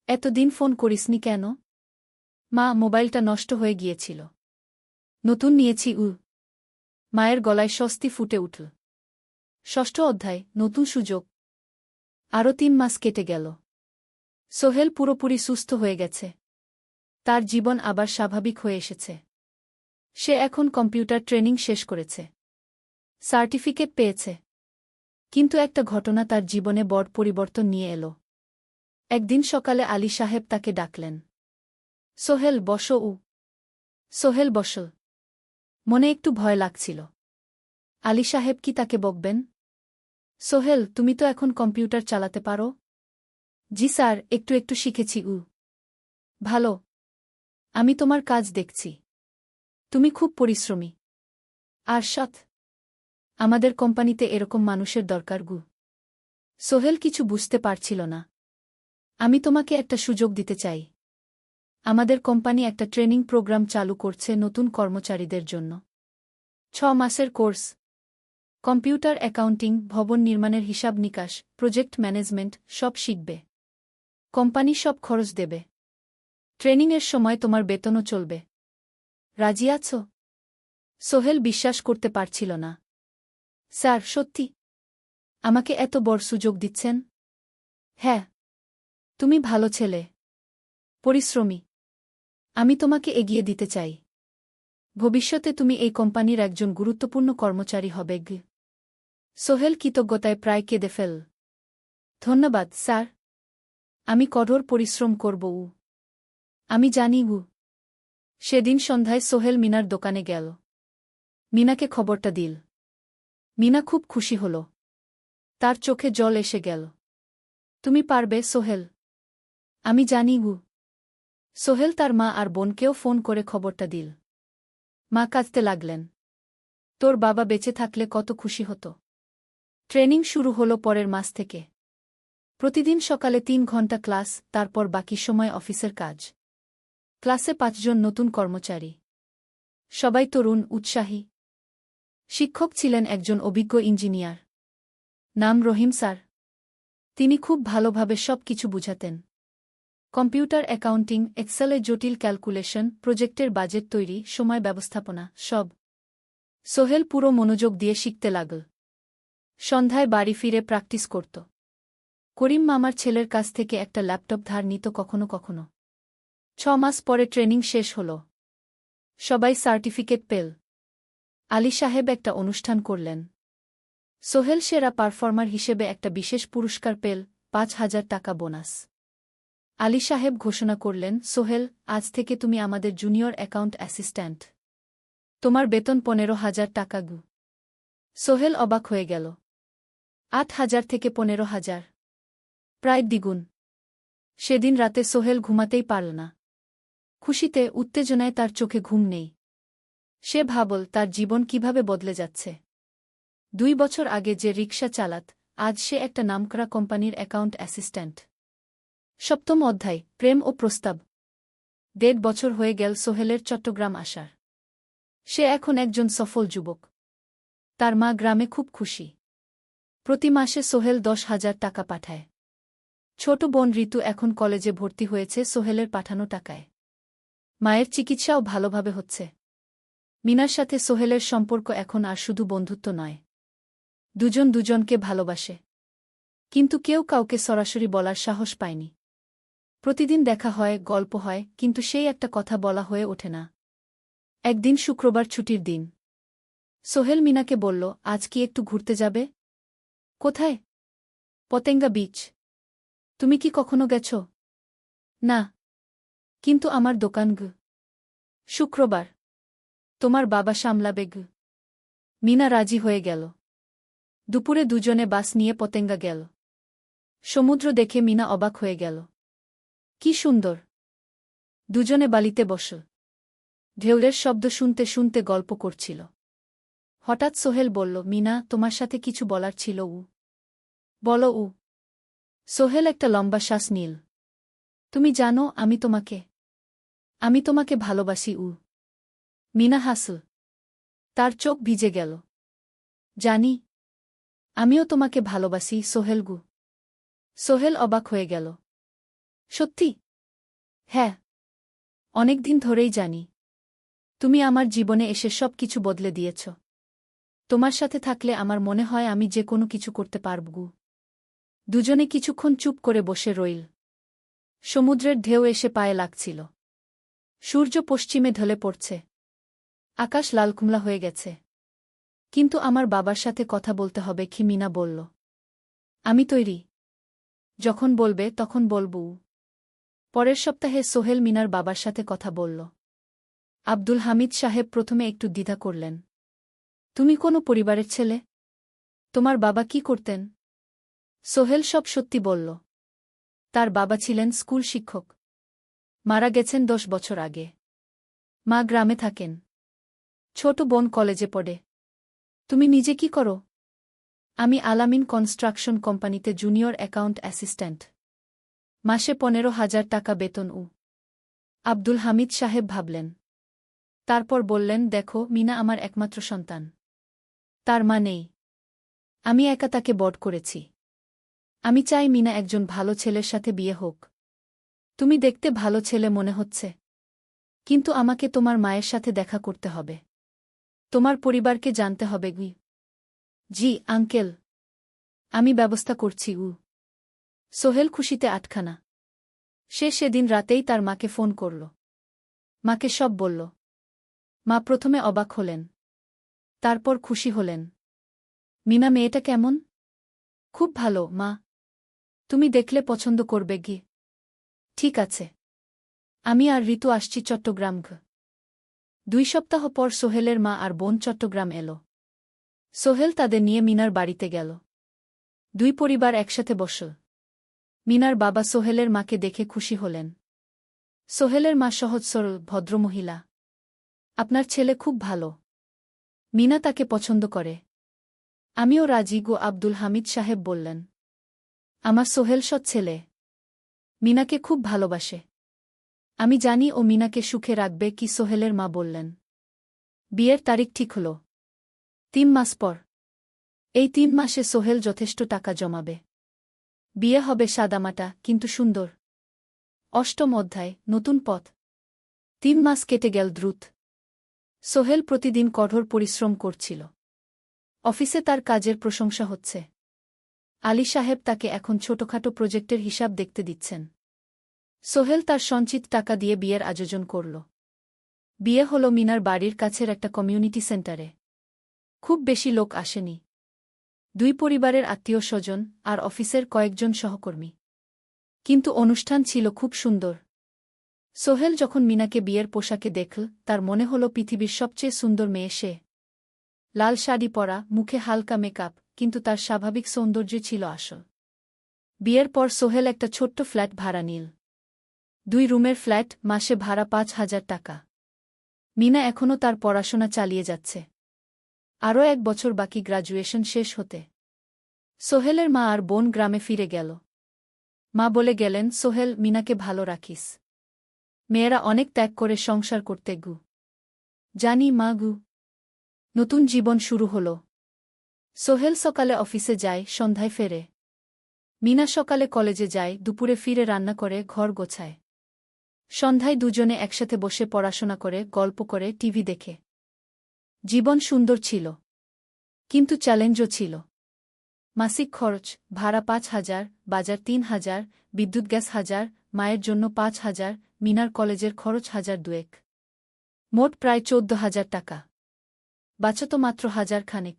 এতদিন ফোন করিসনি কেন? মা, মোবাইলটা নষ্ট হয়ে গিয়েছিল। নতুন নিয়েছি। মায়ের গলায় স্বস্তি ফুটে উঠল। 6ষ্ঠ অধ্যায়, নতুন সুযোগ। আরও 3 মাস কেটে গেল। সোহেল পুরোপুরি সুস্থ হয়ে গেছে। তার জীবন আবার স্বাভাবিক হয়ে এসেছে। সে এখন কম্পিউটার ট্রেনিং শেষ করেছে। সার্টিফিকেট পেয়েছে। কিন্তু একটা ঘটনা তার জীবনে বড় পরিবর্তন নিয়ে এলো। একদিন সকালে আলী সাহেব তাকে ডাকলেন। সোহেল, বসো। সোহেল বসল। মনে একটু ভয় লাগছিল। আলী সাহেব কি তাকে বকবেন? সোহেল, তুমি তো এখন কম্পিউটার চালাতে পারো? জি স্যার, একটু একটু শিখেছি। ভালো। আমি তোমার কাজ দেখছি। তুমি খুব পরিশ্রমী। আর সৎ। আমাদের কোম্পানিতে এরকম মানুষের দরকার গু। সোহেল কিছু বুঝতে পারছিল না। আমি তোমাকে একটা সুযোগ দিতে চাই। আমাদের কোম্পানি একটা ট্রেনিং প্রোগ্রাম চালু করছে নতুন কর্মচারীদের জন্য। 6 মাসের কোর্স। কম্পিউটার অ্যাকাউন্টিং, ভবন নির্মাণের হিসাব নিকাশ, প্রজেক্ট ম্যানেজমেন্ট সব শিখবে। কোম্পানি সব খরচ দেবে। ট্রেনিংয়ের সময় তোমার বেতনও চলবে। রাজি আছো? সোহেল বিশ্বাস করতে পারছিল না। স্যার, সত্যি? আমাকে এত বড় সুযোগ দিচ্ছেন? হ্যাঁ। তুমি ভালো ছেলে, পরিশ্রমী। আমি তোমাকে এগিয়ে দিতে চাই। ভবিষ্যতে তুমি এই কোম্পানির একজন গুরুত্বপূর্ণ কর্মচারী হবে। সোহেল কৃতজ্ঞতায় প্রায় কেঁদে ফেল। ধন্যবাদ স্যার। আমি কঠোর পরিশ্রম করব। আমি জানি। সেদিন সন্ধ্যায় সোহেল মিনার দোকানে গেল। মিনাকে খবরটা দিল। মিনা খুব খুশি হল। তার চোখে জল এসে গেল। তুমি পারবে সোহেল। আমি জানি। সোহেল তার মা আর বোনকেও ফোন করে খবরটা দিল। মা কাঁদতে লাগলেন। তোর বাবা বেঁচে থাকলে কত খুশি হতো। ট্রেনিং শুরু হলো পরের মাস থেকে। প্রতিদিন সকালে ৩ ঘণ্টা ক্লাস, তারপর বাকি সময় অফিসের কাজ। ক্লাসে ৫ জন নতুন কর্মচারী। সবাই তরুণ, উৎসাহী। শিক্ষক ছিলেন একজন অভিজ্ঞ ইঞ্জিনিয়ার। নাম রহিম স্যার। তিনি খুব ভালোভাবে সব কিছু বুঝাতেন। কম্পিউটার অ্যাকাউন্টিং, এক্সেলে জটিল ক্যালকুলেশন, প্রজেক্টের বাজেট তৈরি, সময় ব্যবস্থাপনা, সব। সোহেল পুরো মনোযোগ দিয়ে শিখতে লাগল। সন্ধ্যায় বাড়ি ফিরে প্র্যাকটিস করত। করিম মামার ছেলের কাছ থেকে একটা ল্যাপটপ ধার নিত কখনো কখনো। ৬ মাস পরে ট্রেনিং শেষ হল। সবাই সার্টিফিকেট পেল। আলী সাহেব একটা অনুষ্ঠান করলেন। সোহেল সেরা পারফর্মার হিসেবে একটা বিশেষ পুরস্কার পেল, ৫,০০০ টাকা বোনাস। আলী সাহেব ঘোষণা করলেন, সোহেল, আজ থেকে তুমি আমাদের জুনিয়র অ্যাকাউন্ট অ্যাসিস্ট্যান্ট। তোমার বেতন ১৫,০০০ টাকা গু। সোহেল অবাক হয়ে গেল। ৮,০০০ থেকে ১৫,০০০, প্রায় দ্বিগুণ। সেদিন রাতে সোহেল ঘুমাতেই পারল না। খুশিতে, উত্তেজনায় তার চোখে ঘুম নেই। সে ভাবল তার জীবন কিভাবে বদলে যাচ্ছে। ২ বছর আগে যে রিকশা চালাত, আজ সে একটা নামকরা কোম্পানির অ্যাকাউন্ট অ্যাসিস্ট্যান্ট। ৭ম অধ্যায়, প্রেম ও প্রস্তাব। ১.৫ বছর হয়ে গেল সোহেলের চট্টগ্রাম আসার। সে এখন একজন সফল যুবক। তার মা গ্রামে খুব খুশি। প্রতি মাসে সোহেল ১০,০০০ টাকা পাঠায়। ছোট বোন ঋতু এখন কলেজে ভর্তি হয়েছে সোহেলের পাঠানো টাকায়। মায়ের চিকিৎসাও ভালোভাবে হচ্ছে। মিনার সাথে সোহেলের সম্পর্ক এখন আর শুধু বন্ধুত্ব নয়। দুজন দুজনকে ভালোবাসে। কিন্তু কেউ কাউকে সরাসরি বলার সাহস পায়নি। প্রতিদিন দেখা হয়, গল্প হয়, কিন্তু সেই একটা কথা বলা হয়ে ওঠে না। একদিন শুক্রবার ছুটির দিন। সোহেল মিনাকে বলল, আজ কি একটু ঘুরতে যাবে? কোথায়? পতেঙ্গা বিচ। তুমি কি কখনো গেছ? না। কিন্তু আমার দোকান গ। শুক্রবার। তোমার বাবা সামলাবে গ। মিনা রাজি হয়ে গেল। দুপুরে দুজনে বাস নিয়ে পতেঙ্গা গেল। সমুদ্র দেখে মিনা অবাক হয়ে গেল। কি সুন্দর! দুজনে বালিতে বসল। ঢেউয়ের শব্দ শুনতে শুনতে গল্প করছিল। হঠাৎ সোহেল বলল, মিনা, তোমার সাথে কিছু বলার ছিল। বলো। সোহেল একটা লম্বা শ্বাস নিল। তুমি জানো, আমি তোমাকে ভালোবাসি। মিনা হাসল। তার চোখ ভিজে গেল। জানি। আমিও তোমাকে ভালোবাসি, সোহেল। সোহেল অবাক হয়ে গেল। সত্যি? হ্যাঁ। অনেকদিন ধরেই জানি। তুমি আমার জীবনে এসে সব কিছু বদলে দিয়েছ। তোমার সাথে থাকলে আমার মনে হয় আমি যে কোনো কিছু করতে পারব। দুজনে কিছুক্ষণ চুপ করে বসে রইল। সমুদ্রের ঢেউ এসে পায়ে লাগছিল। সূর্য পশ্চিমে ঢলে পড়ছে। আকাশ লালকুমলা হয়ে গেছে। কিন্তু আমার বাবার সাথে কথা বলতে হবে, কি মিনা বলল। আমি তৈরি। যখন বলবে তখন বলব। পরের সপ্তাহে সোহেল মিনার বাবার সাথে কথা বলল। আব্দুল হামিদ সাহেব প্রথমে একটু দ্বিধা করলেন। তুমি কোনো পরিবারের ছেলে? তোমার বাবা কি করতেন? সোহেল সব সত্যি বলল। তার বাবা ছিলেন স্কুল শিক্ষক। মারা গেছেন ১০ বছর আগে। মা গ্রামে থাকেন। ছোট বোন কলেজে পড়ে। তুমি নিজে কি করো? আমি আলামিন কনস্ট্রাকশন কোম্পানিতে জুনিয়র অ্যাকাউন্ট অ্যাসিস্ট্যান্ট। মাসে ১৫,০০০ টাকা বেতন। আব্দুল হামিদ সাহেব ভাবলেন। তারপর বললেন, দেখো, মিনা আমার একমাত্র সন্তান। তার মা নেই। আমি একা তাকে বড় করেছি। আমি চাই মিনা একজন ভালো ছেলের সাথে বিয়ে হোক। তুমি দেখতে ভালো ছেলে মনে হচ্ছে। কিন্তু আমাকে তোমার মায়ের সাথে দেখা করতে হবে। তোমার পরিবারকে জানতে হবে। জি আঙ্কেল। আমি ব্যবস্থা করছি। সোহেল খুশিতে আটখানা। সে সেদিন রাতেই তার মাকে ফোন করল। মাকে সব বলল। মা প্রথমে অবাক হলেন। তারপর খুশি হলেন। মিনা মেয়েটা কেমন? খুব ভালো, মা। তুমি দেখলে পছন্দ করবে। ঠিক আছে। আমি আর ঋতু আসছি চট্টগ্রাম। ২ সপ্তাহ পর সোহেলের মা আর বোন চট্টগ্রাম এল। সোহেল তাদের নিয়ে মিনার বাড়িতে গেল। ২ পরিবার একসাথে বসল। মিনার বাবা সোহেলের মাকে দেখে খুশি হলেন। সোহেলের মা সহজ সরল ভদ্রমহিলা। আপনার ছেলে খুব ভালো। মিনা তাকে পছন্দ করে। আমিও রাজি গো, আব্দুল হামিদ সাহেব বললেন। আমার সোহেল সৎ ছেলে। মিনাকে খুব ভালোবাসে। আমি জানি ও মিনাকে সুখে রাখবে কি, সোহেলের মা বললেন। বিয়ের তারিখ ঠিক হল 3 মাস পর। এই 3 মাসে সোহেল যথেষ্ট টাকা জমাবে। বিয়ে হবে সাদামাটা কিন্তু সুন্দর। 8ম অধ্যায়, নতুন পথ। 3 মাস কেটে গেল দ্রুত। সোহেল প্রতিদিন কঠোর পরিশ্রম করছিল। অফিসে তার কাজের প্রশংসা হচ্ছে। আলী সাহেব তাকে এখন ছোটখাটো প্রজেক্টের হিসাব দেখতে দিচ্ছেন। সোহেল তার সঞ্চিত টাকা দিয়ে বিয়ের আয়োজন করল। বিয়ে হল মিনার বাড়ির কাছের একটা কমিউনিটি সেন্টারে। খুব বেশি লোক আসেনি। 2 পরিবারের আত্মীয় স্বজন আর অফিসের কয়েকজন সহকর্মী। কিন্তু অনুষ্ঠান ছিল খুব সুন্দর। সোহেল যখন মিনাকে বিয়ের পোশাকে দেখল, তার মনে হল পৃথিবীর সবচেয়ে সুন্দর মেয়ে সে। লাল শাড়ি পরা, মুখে হালকা মেকআপ, কিন্তু তার স্বাভাবিক সৌন্দর্য ছিল আসল। বিয়ের পর সোহেল একটা ছোট্ট ফ্ল্যাট ভাড়া নিল। 2 রুমের ফ্ল্যাট, মাসে ভাড়া 5,000 টাকা। মিনা এখনও তার পড়াশোনা চালিয়ে যাচ্ছে। আরও 1 বছর বাকি গ্র্যাজুয়েশন শেষ হতে। সোহেলের মা আর বোন গ্রামে ফিরে গেল। মা বলে গেলেন, সোহেল, মিনাকে ভালো রাখিস। মেয়েরা অনেক ত্যাগ করে সংসার করতে গু। জানি মা গু। নতুন জীবন শুরু হল। সোহেল সকালে অফিসে যায়, সন্ধ্যায় ফেরে। মিনা সকালে কলেজে যায়, দুপুরে ফিরে রান্না করে, ঘর গোছায়। সন্ধ্যায় দুজনে একসাথে বসে পড়াশোনা করে, গল্প করে, টিভি দেখে। জীবন সুন্দর ছিল। কিন্তু চ্যালেঞ্জও ছিল। মাসিক খরচ, ভাড়া 5,000, বাজার 3,000, বিদ্যুৎ গ্যাস 1,000, মায়ের জন্য 5,000, মিনার কলেজের খরচ 1,200। মোট প্রায় 14,000 টাকা। বাঁচত মাত্র 1,000 খানেক।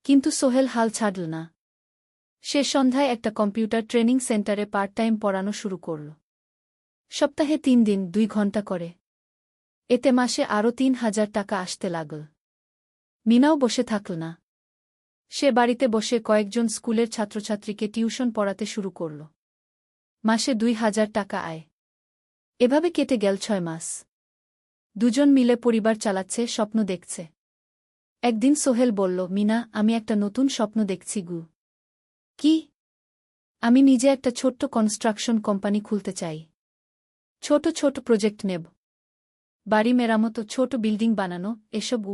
কিন্তু সোহেল হাল ছাড়ল না। সে সন্ধ্যায় একটা কম্পিউটার ট্রেনিং সেন্টারে পার্ট টাইম পড়ানো শুরু করল। সপ্তাহে 3 দিন 2 ঘন্টা করে। এতে মাসে আরও 3,000 টাকা আসতে লাগল। মিনাও বসে থাকল না। সে বাড়িতে বসে কয়েকজন স্কুলের ছাত্রছাত্রীকে টিউশন পড়াতে শুরু করল। মাসে 2,000 টাকা আয়। এভাবে কেটে গেল 6 মাস। দুজন মিলে পরিবার চালাচ্ছে, স্বপ্ন দেখছে। একদিন সোহেল বলল, মিনা, আমি একটা নতুন স্বপ্ন দেখছি গু। কি? আমি নিজে একটা ছোট্ট কনস্ট্রাকশন কোম্পানি খুলতে চাই। ছোট ছোট প্রজেক্ট নেব। বাড়ি মেরামত, ছোট বিল্ডিং বানানো, এসব।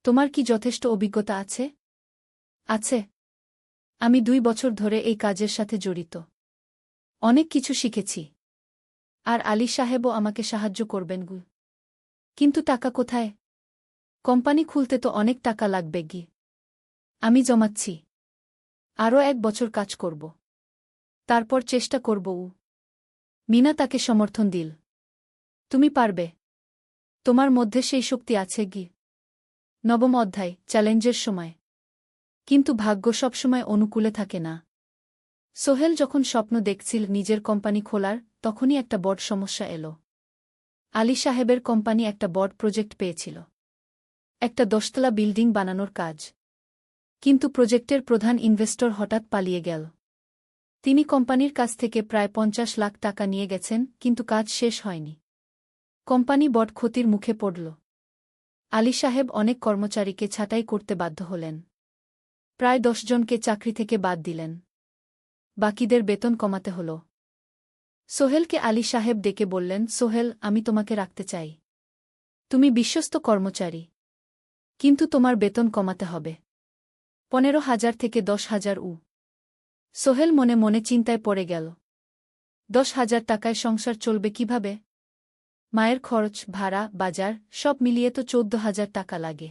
তোমার কি যথেষ্ট অভিজ্ঞতা আছে? আছে। আমি 2 বছর ধরে এই কাজের সাথে জড়িত। অনেক কিছু শিখেছি। আর আলী সাহেবও আমাকে সাহায্য করবেন গু। কিন্তু টাকা কোথায়? কোম্পানি খুলতে তো অনেক টাকা লাগবে গি। আমি জমাচ্ছি। আরও 1 বছর কাজ করব। তারপর চেষ্টা করব। মিনা তাকে সমর্থন দিল। তুমি পারবে। তোমার মধ্যে সেই শক্তি আছে গি। 9ম অধ্যায়, চ্যালেঞ্জের সময়। কিন্তু ভাগ্য সবসময় অনুকূলে থাকে না। সোহেল যখন স্বপ্ন দেখছিল নিজের কোম্পানি খোলার, তখনই একটা বড় সমস্যা এলো। আলী সাহেবের কোম্পানি একটা বড় প্রজেক্ট পেয়েছিল। একটা 10তলা বিল্ডিং বানানোর কাজ। কিন্তু প্রজেক্টের প্রধান ইনভেস্টর হঠাৎ পালিয়ে গেল। তিনি কোম্পানির কাছ থেকে প্রায় 50 লাখ টাকা নিয়ে গেছেন, কিন্তু কাজ শেষ হয়নি। কোম্পানি বড় ক্ষতির মুখে পড়ল। আলী সাহেব অনেক কর্মচারীকে ছাঁটাই করতে বাধ্য হলেন। প্রায় 10 জনকে চাকরি থেকে বাদ দিলেন। বাকিদের বেতন কমাতে হল। সোহেলকে আলী সাহেব ডেকে বললেন, সোহেল, আমি তোমাকে রাখতে চাই। তুমি বিশ্বস্ত কর্মচারী। কিন্তু তোমার বেতন কমাতে হবে। 15,000 থেকে 10,000। সোহেল মনে মনে চিন্তায় পড়ে গেল। 10,000 টাকায় সংসার চলবে কিভাবে? মায়ের খরচ, ভাড়া, বাজার সব মিলিয়ে তো 14,000 টাকা লাগে।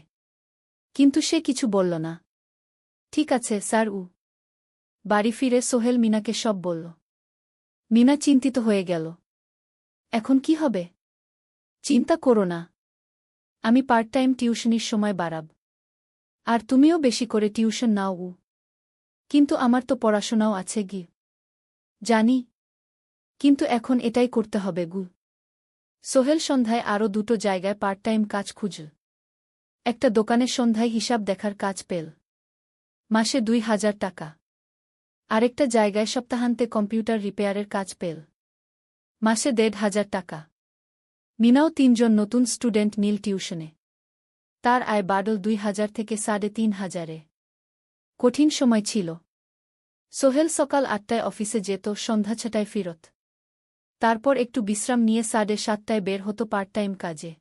কিন্তু সে কিছু বলল না। ঠিক আছে স্যার। বাড়ি ফিরে সোহেল মিনাকে সব বলল। মিনা চিন্তিত হয়ে গেল। এখন কি হবে? চিন্তা করো না। আমি পার্ট টাইম টিউশনির সময় বাড়াব। আর তুমিও বেশি করে টিউশন নাও। কিন্তু আমার তো পড়াশোনাও আছে গি। জানি। কিন্তু এখন এটাই করতে হবে গু। সোহেল সন্ধ্যায় আরও 2টো জায়গায় পার্ট টাইম কাজ খুঁজল। একটা দোকানের সন্ধ্যায় হিসাব দেখার কাজ পেল। মাসে 2,000 টাকা। আরেকটা জায়গায় সপ্তাহান্তে কম্পিউটার রিপেয়ারের কাজ পেল। মাসে 1,500 টাকা। মিনাও 3 জন নতুন স্টুডেন্ট নিল টিউশনে। তার আয় বাড়ল ২,০০০ থেকে ৩,৫০০-এ। কঠিন সময় ছিল। সোহেল সকাল ৮টায় অফিসে যেত, সন্ধ্যা ৬টায় ফিরত। তারপর একটু বিশ্রাম নিয়ে ৭:৩০টায় বের হতো পার্ট টাইম কাজে।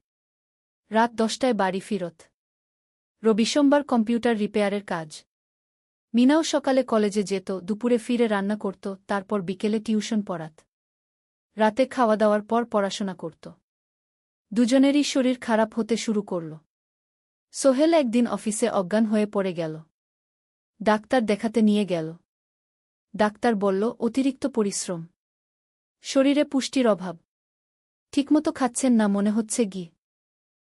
রাত ১০টায় বাড়ি ফিরত। রবি-সোমবার কম্পিউটার রিপেয়ারের কাজ। মিনাও সকালে কলেজে যেত, দুপুরে ফিরে রান্না করত, তারপর বিকেলে টিউশন পড়াত। রাতে খাওয়া দাওয়ার পর পড়াশোনা করত। দুজনেরই শরীর খারাপ হতে শুরু করল। সোহেল একদিন অফিসে অজ্ঞান হয়ে পড়ে গেল। ডাক্তার দেখাতে নিয়ে গেল। ডাক্তার বলল, অতিরিক্ত পরিশ্রম, শরীরে পুষ্টির অভাব, ঠিকমতো খাচ্ছেন না মনে হচ্ছে ঘি।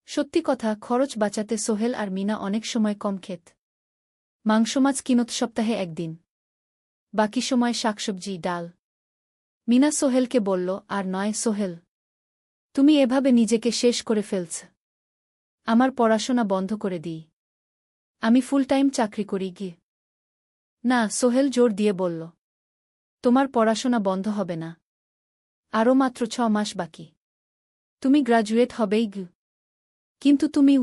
সত্যি কথা, খরচ বাঁচাতে সোহেল আর মিনা অনেক সময় কম খেত। মাংস মাছ কিনত সপ্তাহে একদিন, বাকি সময় শাকসবজি ডাল। মিনা সোহেলকে বলল, আর নয় সোহেল, তুমি এভাবে নিজেকে শেষ করে ফেলছ। আমার পড়াশোনা বন্ধ করে দিই, আমি ফুল টাইম চাকরি করি গিয়ে। না, সোহেল জোর দিয়ে বলল, তোমার পড়াশোনা বন্ধ হবে না, আরও মাত্র ৬ মাস বাকি, তুমি গ্রাজুয়েট হবেই গু। কিন্তু তুমি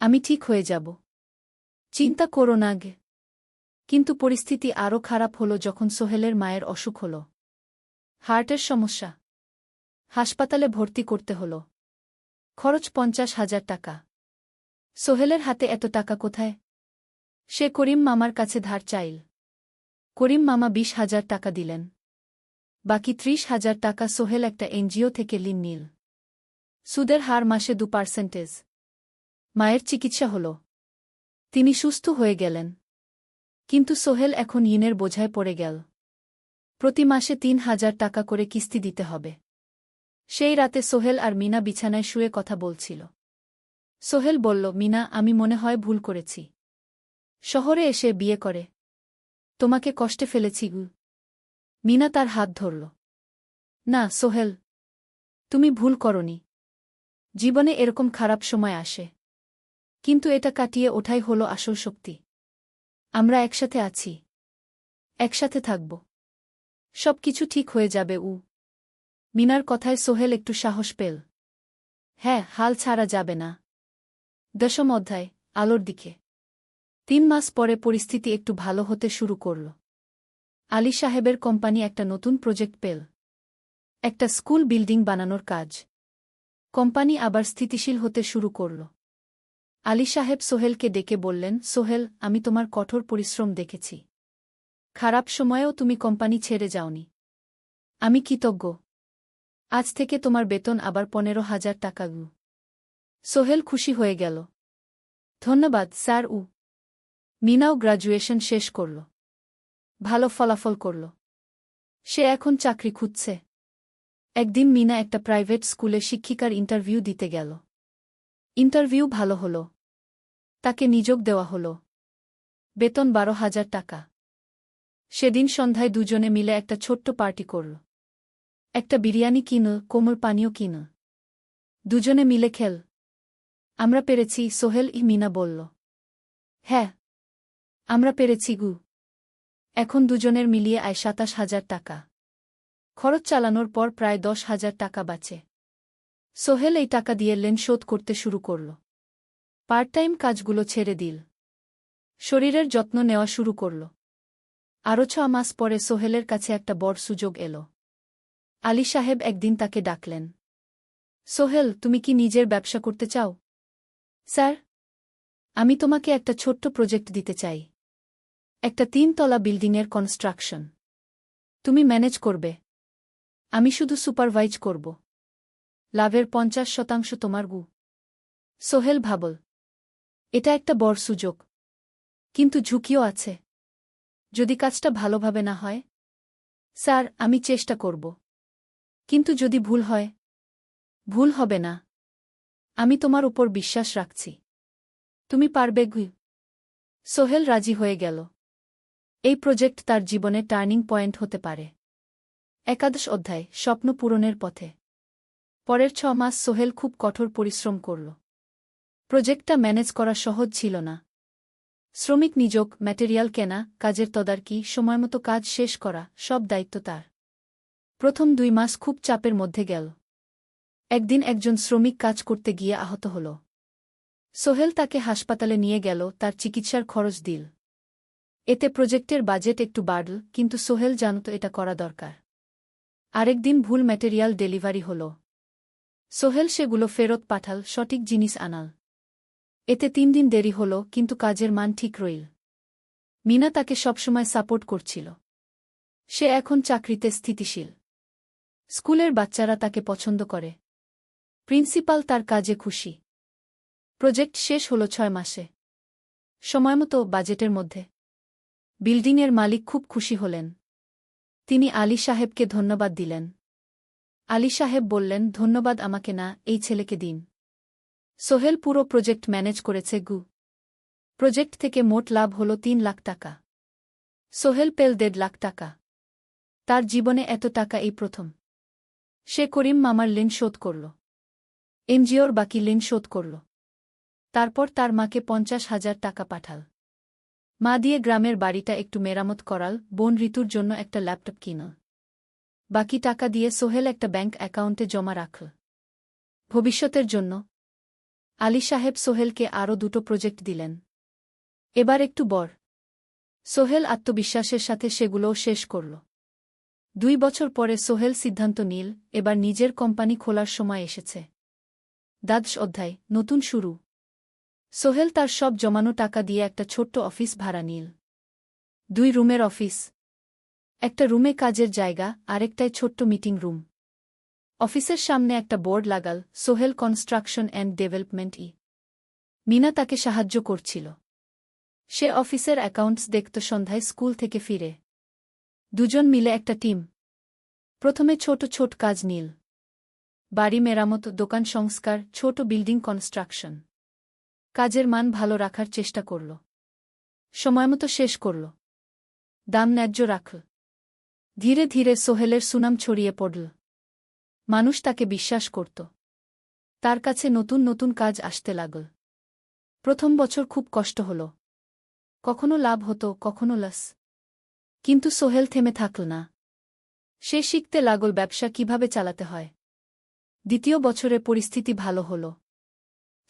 আমি ঠিক হয়ে যাব, চিন্তা করো না গে। কিন্তু পরিস্থিতি আরও খারাপ হলো যখন সোহেলের মায়ের অসুখ হল। হার্টের সমস্যা, হাসপাতালে ভর্তি করতে হল। খরচ ৫০,০০০ টাকা। সোহেলের হাতে এত টাকা কোথায়? সে করিম মামার কাছে ধার চাইল। করিম মামা ২০,০০০ টাকা দিলেন। বাকি ৩০,০০০ টাকা সোহেল একটা এনজিও থেকে ঋণ নিল। সুদের হার মাসে ২%। মায়ের চিকিৎসা হল, তিনি সুস্থ হয়ে গেলেন। কিন্তু সোহেল এখন ঋণের বোঝায় পড়ে গেল। প্রতি মাসে ৩,০০০ টাকা করে কিস্তি দিতে হবে। সেই রাতে সোহেল আর মিনা বিছানায় শুয়ে কথা বলছিল। সোহেল বলল, মিনা, আমি মনে হয় ভুল করেছি। শহরে এসে বিয়ে করে তোমাকে কষ্টে ফেলেছি গু। মিনা তার হাত ধরল। না সোহেল, তুমি ভুল করনি। জীবনে এরকম খারাপ সময় আসে, কিন্তু এটা কাটিয়ে ওঠাই হলো আসল শক্তি। আমরা একসাথে আছি, একসাথে থাকব, সব কিছু ঠিক হয়ে যাবে। মিনার কথায় সোহেল একটু সাহস পেল। হ্যাঁ, হাল ছাড়া যাবে না। ১০ম অধ্যায়, আলোর দিকে। ৩ মাস পরে পরিস্থিতি একটু ভালো হতে শুরু করল। আলী সাহেবের কোম্পানি একটা নতুন প্রজেক্ট পেল, একটা স্কুল বিল্ডিং বানানোর কাজ। কোম্পানি আবার স্থিতিশীল হতে শুরু করল। আলী সাহেব সোহেলকে ডেকে বললেন, সোহেল, আমি তোমার কঠোর পরিশ্রম দেখেছি। খারাপ সময়েও তুমি কোম্পানি ছেড়ে যাওনি। আমি কৃতজ্ঞ। আজ থেকে তোমার বেতন আবার ১৫,০০০ টাকা গু। সোহেল খুশি হয়ে গেল। ধন্যবাদ স্যার। মিনাও গ্রাজুয়েশন শেষ করল, ভালো ফলাফল করল। সে এখন চাকরি খুঁজছে। একদিন মিনা একটা প্রাইভেট স্কুলে শিক্ষিকার ইন্টারভিউ দিতে গেল। ইন্টারভিউ ভালো হল, তাকে নিযোগ দেওয়া হল। বেতন ১২,০০০ টাকা। সেদিন সন্ধ্যায় দুজনে মিলে একটা ছোট্ট পার্টি করল। একটা বিরিয়ানি কিনল, কোমল পানীয় কিনল। দুজনে মিলে খেল। আমরা পেরেছি সোহেল, মিনা বলল। হ্যাঁ, আমরা পেরেছি গু। এখন দুজনের মিলিয়ে আয় ২৭,০০০ টাকা। খরচ চালানোর পর প্রায় ১০,০০০ টাকা বাঁচে। সোহেল এই টাকা দিয়ে লোন শোধ করতে শুরু করল। পার্ট টাইম কাজগুলো ছেড়ে দিল। শরীরের যত্ন নেওয়া শুরু করল। আরও ৬ মাস পরে সোহেলের কাছে একটা বড় সুযোগ এল। আলী সাহেব একদিন তাকে ডাকলেন। সোহেল, তুমি কি নিজের ব্যবসা করতে চাও? স্যার, আমি তোমাকে একটা ছোট্ট প্রজেক্ট দিতে চাই। একটা ৩ তলা বিল্ডিংয়ের কনস্ট্রাকশন। তুমি ম্যানেজ করবে, আমি শুধু সুপারভাইজ করব। লাভের ৫০% তোমার গু। সোহেল ভাবল, এটা একটা বড় সুযোগ, কিন্তু ঝুঁকিও আছে। যদি কাজটা ভালোভাবে না হয়? স্যার, আমি চেষ্টা করব। কিন্তু যদি ভুল হয়? ভুল হবে না, আমি তোমার উপর বিশ্বাস রাখছি। তুমি পারবে গু। সোহেল রাজি হয়ে গেল। এই প্রজেক্ট তার জীবনে টার্নিং পয়েন্ট হতে পারে। একাদশ অধ্যায়, স্বপ্ন পূরণের পথে। পরের ৬ মাস সোহেল খুব কঠোর পরিশ্রম করল। প্রজেক্টটা ম্যানেজ করা সহজ ছিল না। শ্রমিক নিযোগ, ম্যাটেরিয়াল কেনা, কাজের তদারকি, সময়মতো কাজ শেষ করা, সব দায়িত্ব তার। প্রথম ২ মাস খুব চাপের মধ্যে গেল। একদিন একজন শ্রমিক কাজ করতে গিয়ে আহত হল। সোহেল তাকে হাসপাতালে নিয়ে গেল, তার চিকিৎসার খরচ দিল। এতে প্রজেক্টের বাজেট একটু বাড়ল, কিন্তু সোহেল জানত এটা করা দরকার। আরেকদিন ভুল ম্যাটেরিয়াল ডেলিভারি হল। সোহেল সেগুলো ফেরত পাঠাল, সঠিক জিনিস আনাল। এতে 3 দিন দেরি হল, কিন্তু কাজের মান ঠিক রইল। মিনা তাকে সবসময় সাপোর্ট করছিল। সে এখন চাকরিতে স্থিতিশীল। স্কুলের বাচ্চারা তাকে পছন্দ করে। প্রিন্সিপাল তার কাজে খুশি। প্রজেক্ট শেষ হল 6 মাসে। সময়মতো, বাজেটের মধ্যে। বিল্ডিংয়ের মালিক খুব খুশি হলেন। তিনি আলী সাহেবকে ধন্যবাদ দিলেন। আলী সাহেব বললেন, ধন্যবাদ আমাকে না, এই ছেলেকে দিন। সোহেল পুরো প্রজেক্ট ম্যানেজ করেছে। প্রজেক্ট থেকে মোট লাভ হল 3 লাখ টাকা। সোহেল পেল 1.5 লাখ টাকা। তার জীবনে এত টাকা এই প্রথম। সে করিম মামার ঋণ শোধ করল। এনজিওর বাকি ঋণ শোধ করল। তারপর তার মাকে 50,000 টাকা পাঠাল। মা দিয়ে গ্রামের বাড়িটা একটু মেরামত করাল, বোন ঋতুর জন্য একটা ল্যাপটপ কিনল। বাকি টাকা দিয়ে সোহেল একটা ব্যাংক অ্যাকাউন্টে জমা রাখল ভবিষ্যতের জন্য। আলী সাহেব সোহেলকে আরও 2টো প্রজেক্ট দিলেন। এবার একটু বড়। সোহেল আত্মবিশ্বাসের সাথে সেগুলোও শেষ করল। 2 বছর পরে সোহেল সিদ্ধান্ত নিল, এবার নিজের কোম্পানি খোলার সময় এসেছে। দ্বাদশ অধ্যায়, নতুন শুরু। সোহেল তার সব জমানো টাকা দিয়ে একটা ছোট্ট অফিস ভাড়া নিল। 2 রুমের অফিস। একটা রুমে কাজের জায়গা, আরেকটায় ছোট্ট মিটিং রুম। অফিসের সামনে একটা বোর্ড লাগাল, Sohel construction and development. Mina তাকে সাহায্য করছিল। সে অফিসের অ্যাকাউন্টস দেখত সন্ধ্যায় স্কুল থেকে ফিরে। 2জন মিলে একটা টিম। প্রথমে ছোট ছোট কাজ নিল। বাড়ি মেরামত, দোকান সংস্কার, ছোট বিল্ডিং কনস্ট্রাকশন। কাজের মান ভালো রাখার চেষ্টা করল। সময়মতো শেষ করল। দাম ন্যায্য রাখল। ধীরে ধীরে সোহেলের সুনাম ছড়িয়ে পড়ল। মানুষ তাকে বিশ্বাস করত। তার কাছে নতুন নতুন কাজ আসতে লাগল। প্রথম বছর খুব কষ্ট হল। কখনো লাভ হতো, কখনো লস। কিন্তু সোহেল থেমে থাকল না। সে শিখতে লাগল ব্যবসা কিভাবে চালাতে হয়। দ্বিতীয় বছরে পরিস্থিতি ভালো হল।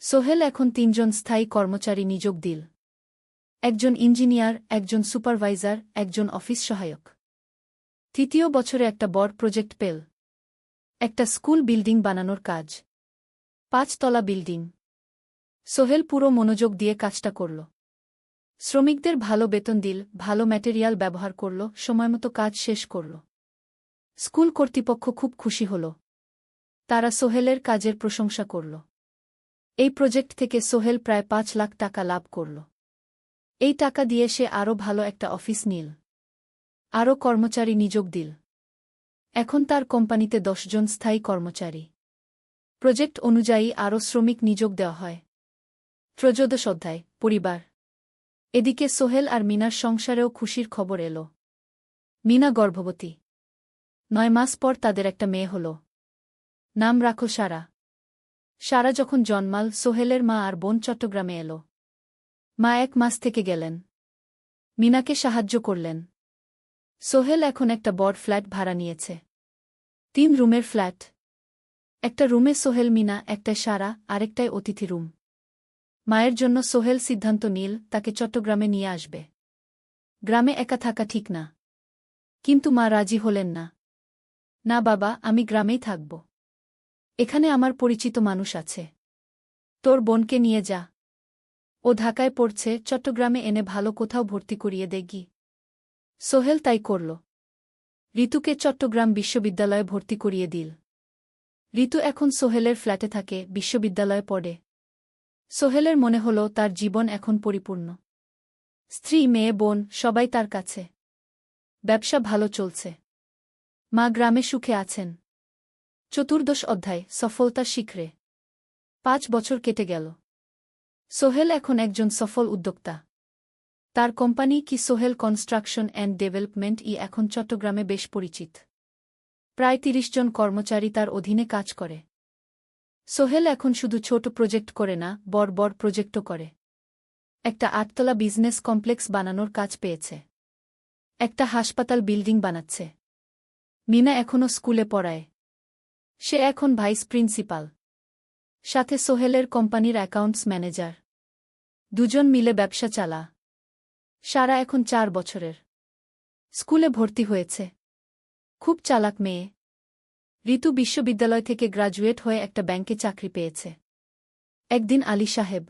সোহেল এখন 3জন স্থায়ী কর্মচারী নিয়োগ দিল। একজন ইঞ্জিনিয়ার, একজন সুপারভাইজার, একজন অফিস সহায়ক। তৃতীয় বছরে একটা বড় প্রজেক্ট পেল। একটা স্কুল বিল্ডিং বানানোর কাজ। 5 তলা বিল্ডিং। সোহেল পুরো মনোযোগ দিয়ে কাজটা করল। শ্রমিকদের ভালো বেতন দিল, ভালো ম্যাটেরিয়াল ব্যবহার করল, সময়মতো কাজ শেষ করল। স্কুল কর্তৃপক্ষ খুব খুশি হল। তারা সোহেলের কাজের প্রশংসা করল। এই প্রজেক্ট থেকে সোহেল প্রায় 5 লাখ টাকা লাভ করল। এই টাকা দিয়ে সে আরও ভালো একটা অফিস নিল। আরও কর্মচারী নিয়োগ দিল। এখন তার কোম্পানিতে 10 জন স্থায়ী কর্মচারী। প্রজেক্ট অনুযায়ী আরও শ্রমিক নিয়োগ দেওয়া হয়। ত্রয়োদশ অধ্যায়, পরিবার। এদিকে সোহেল আর মিনার সংসারেও খুশির খবর এল। মিনা গর্ভবতী। 9 মাস পর তাদের একটা মেয়ে হল। নাম রাখল সারা। সারা যখন জন্মাল, সোহেলের মা আর বোন চট্টগ্রামে এল। মা 1 মাস থেকে গেলেন। মিনাকে সাহায্য করলেন। সোহেল এখন একটা বড় ফ্ল্যাট ভাড়া নিয়েছে। 3 রুমের ফ্ল্যাট। একটা রুমে সোহেল, মিনা, একটায় সারা, আরেকটায় অতিথি রুম। মায়ের জন্য সোহেল সিদ্ধান্ত নিল তাকে চট্টগ্রামে নিয়ে আসবে। গ্রামে একা থাকা ঠিক না। কিন্তু মা রাজি হলেন না। না বাবা, আমি গ্রামেই থাকব। এখানে আমার পরিচিত মানুষ আছে। তোর বোনকে নিয়ে যা। ও ঢাকায় পড়ছে, চট্টগ্রামে এনে ভালো কোথাও ভর্তি করিয়ে দেগি। সোহেল তাই করল। ঋতুকে চট্টগ্রাম বিশ্ববিদ্যালয়ে ভর্তি করিয়ে দিল। ঋতু এখন সোহেলের ফ্ল্যাটে থাকে, বিশ্ববিদ্যালয়ে পড়ে। সোহেলের মনে হল তার জীবন এখন পরিপূর্ণ। স্ত্রী, মেয়ে, বোন সবাই তার কাছে। ব্যবসা ভালো চলছে। মা গ্রামে সুখে আছেন। চতুর্দশ অধ্যায়, সফলতার শিখরে। 5 বছর কেটে গেল। সোহেল এখন একজন সফল উদ্যোক্তা। তার কোম্পানি কি সোহেল কনস্ট্রাকশন অ্যান্ড ডেভেলপমেন্ট এখন চট্টগ্রামে বেশ পরিচিত। প্রায় 30 জন কর্মচারী তার অধীনে কাজ করে। সোহেল এখন শুধু ছোট প্রজেক্ট করে না, বড় বড় প্রজেক্টও করে। একটা 8তলা বিজনেস কমপ্লেক্স বানানোর কাজ পেয়েছে। একটা হাসপাতাল বিল্ডিং বানাচ্ছে। মিনা এখনও স্কুলে পড়ায়। সে এখন ভাইস প্রিন্সিপাল। সাথে সোহেলের কোম্পানির অ্যাকাউন্টস ম্যানেজার। দুজন মিলে ব্যবসা চালা। সারা এখন 4 বছরের। স্কুলে ভর্তি হয়েছে। খুব চালাক মেয়ে। ঋতু বিশ্ববিদ্যালয় থেকে গ্রাজুয়েট হয়ে একটা ব্যাংকে চাকরি পেয়েছে। একদিন আলী সাহেব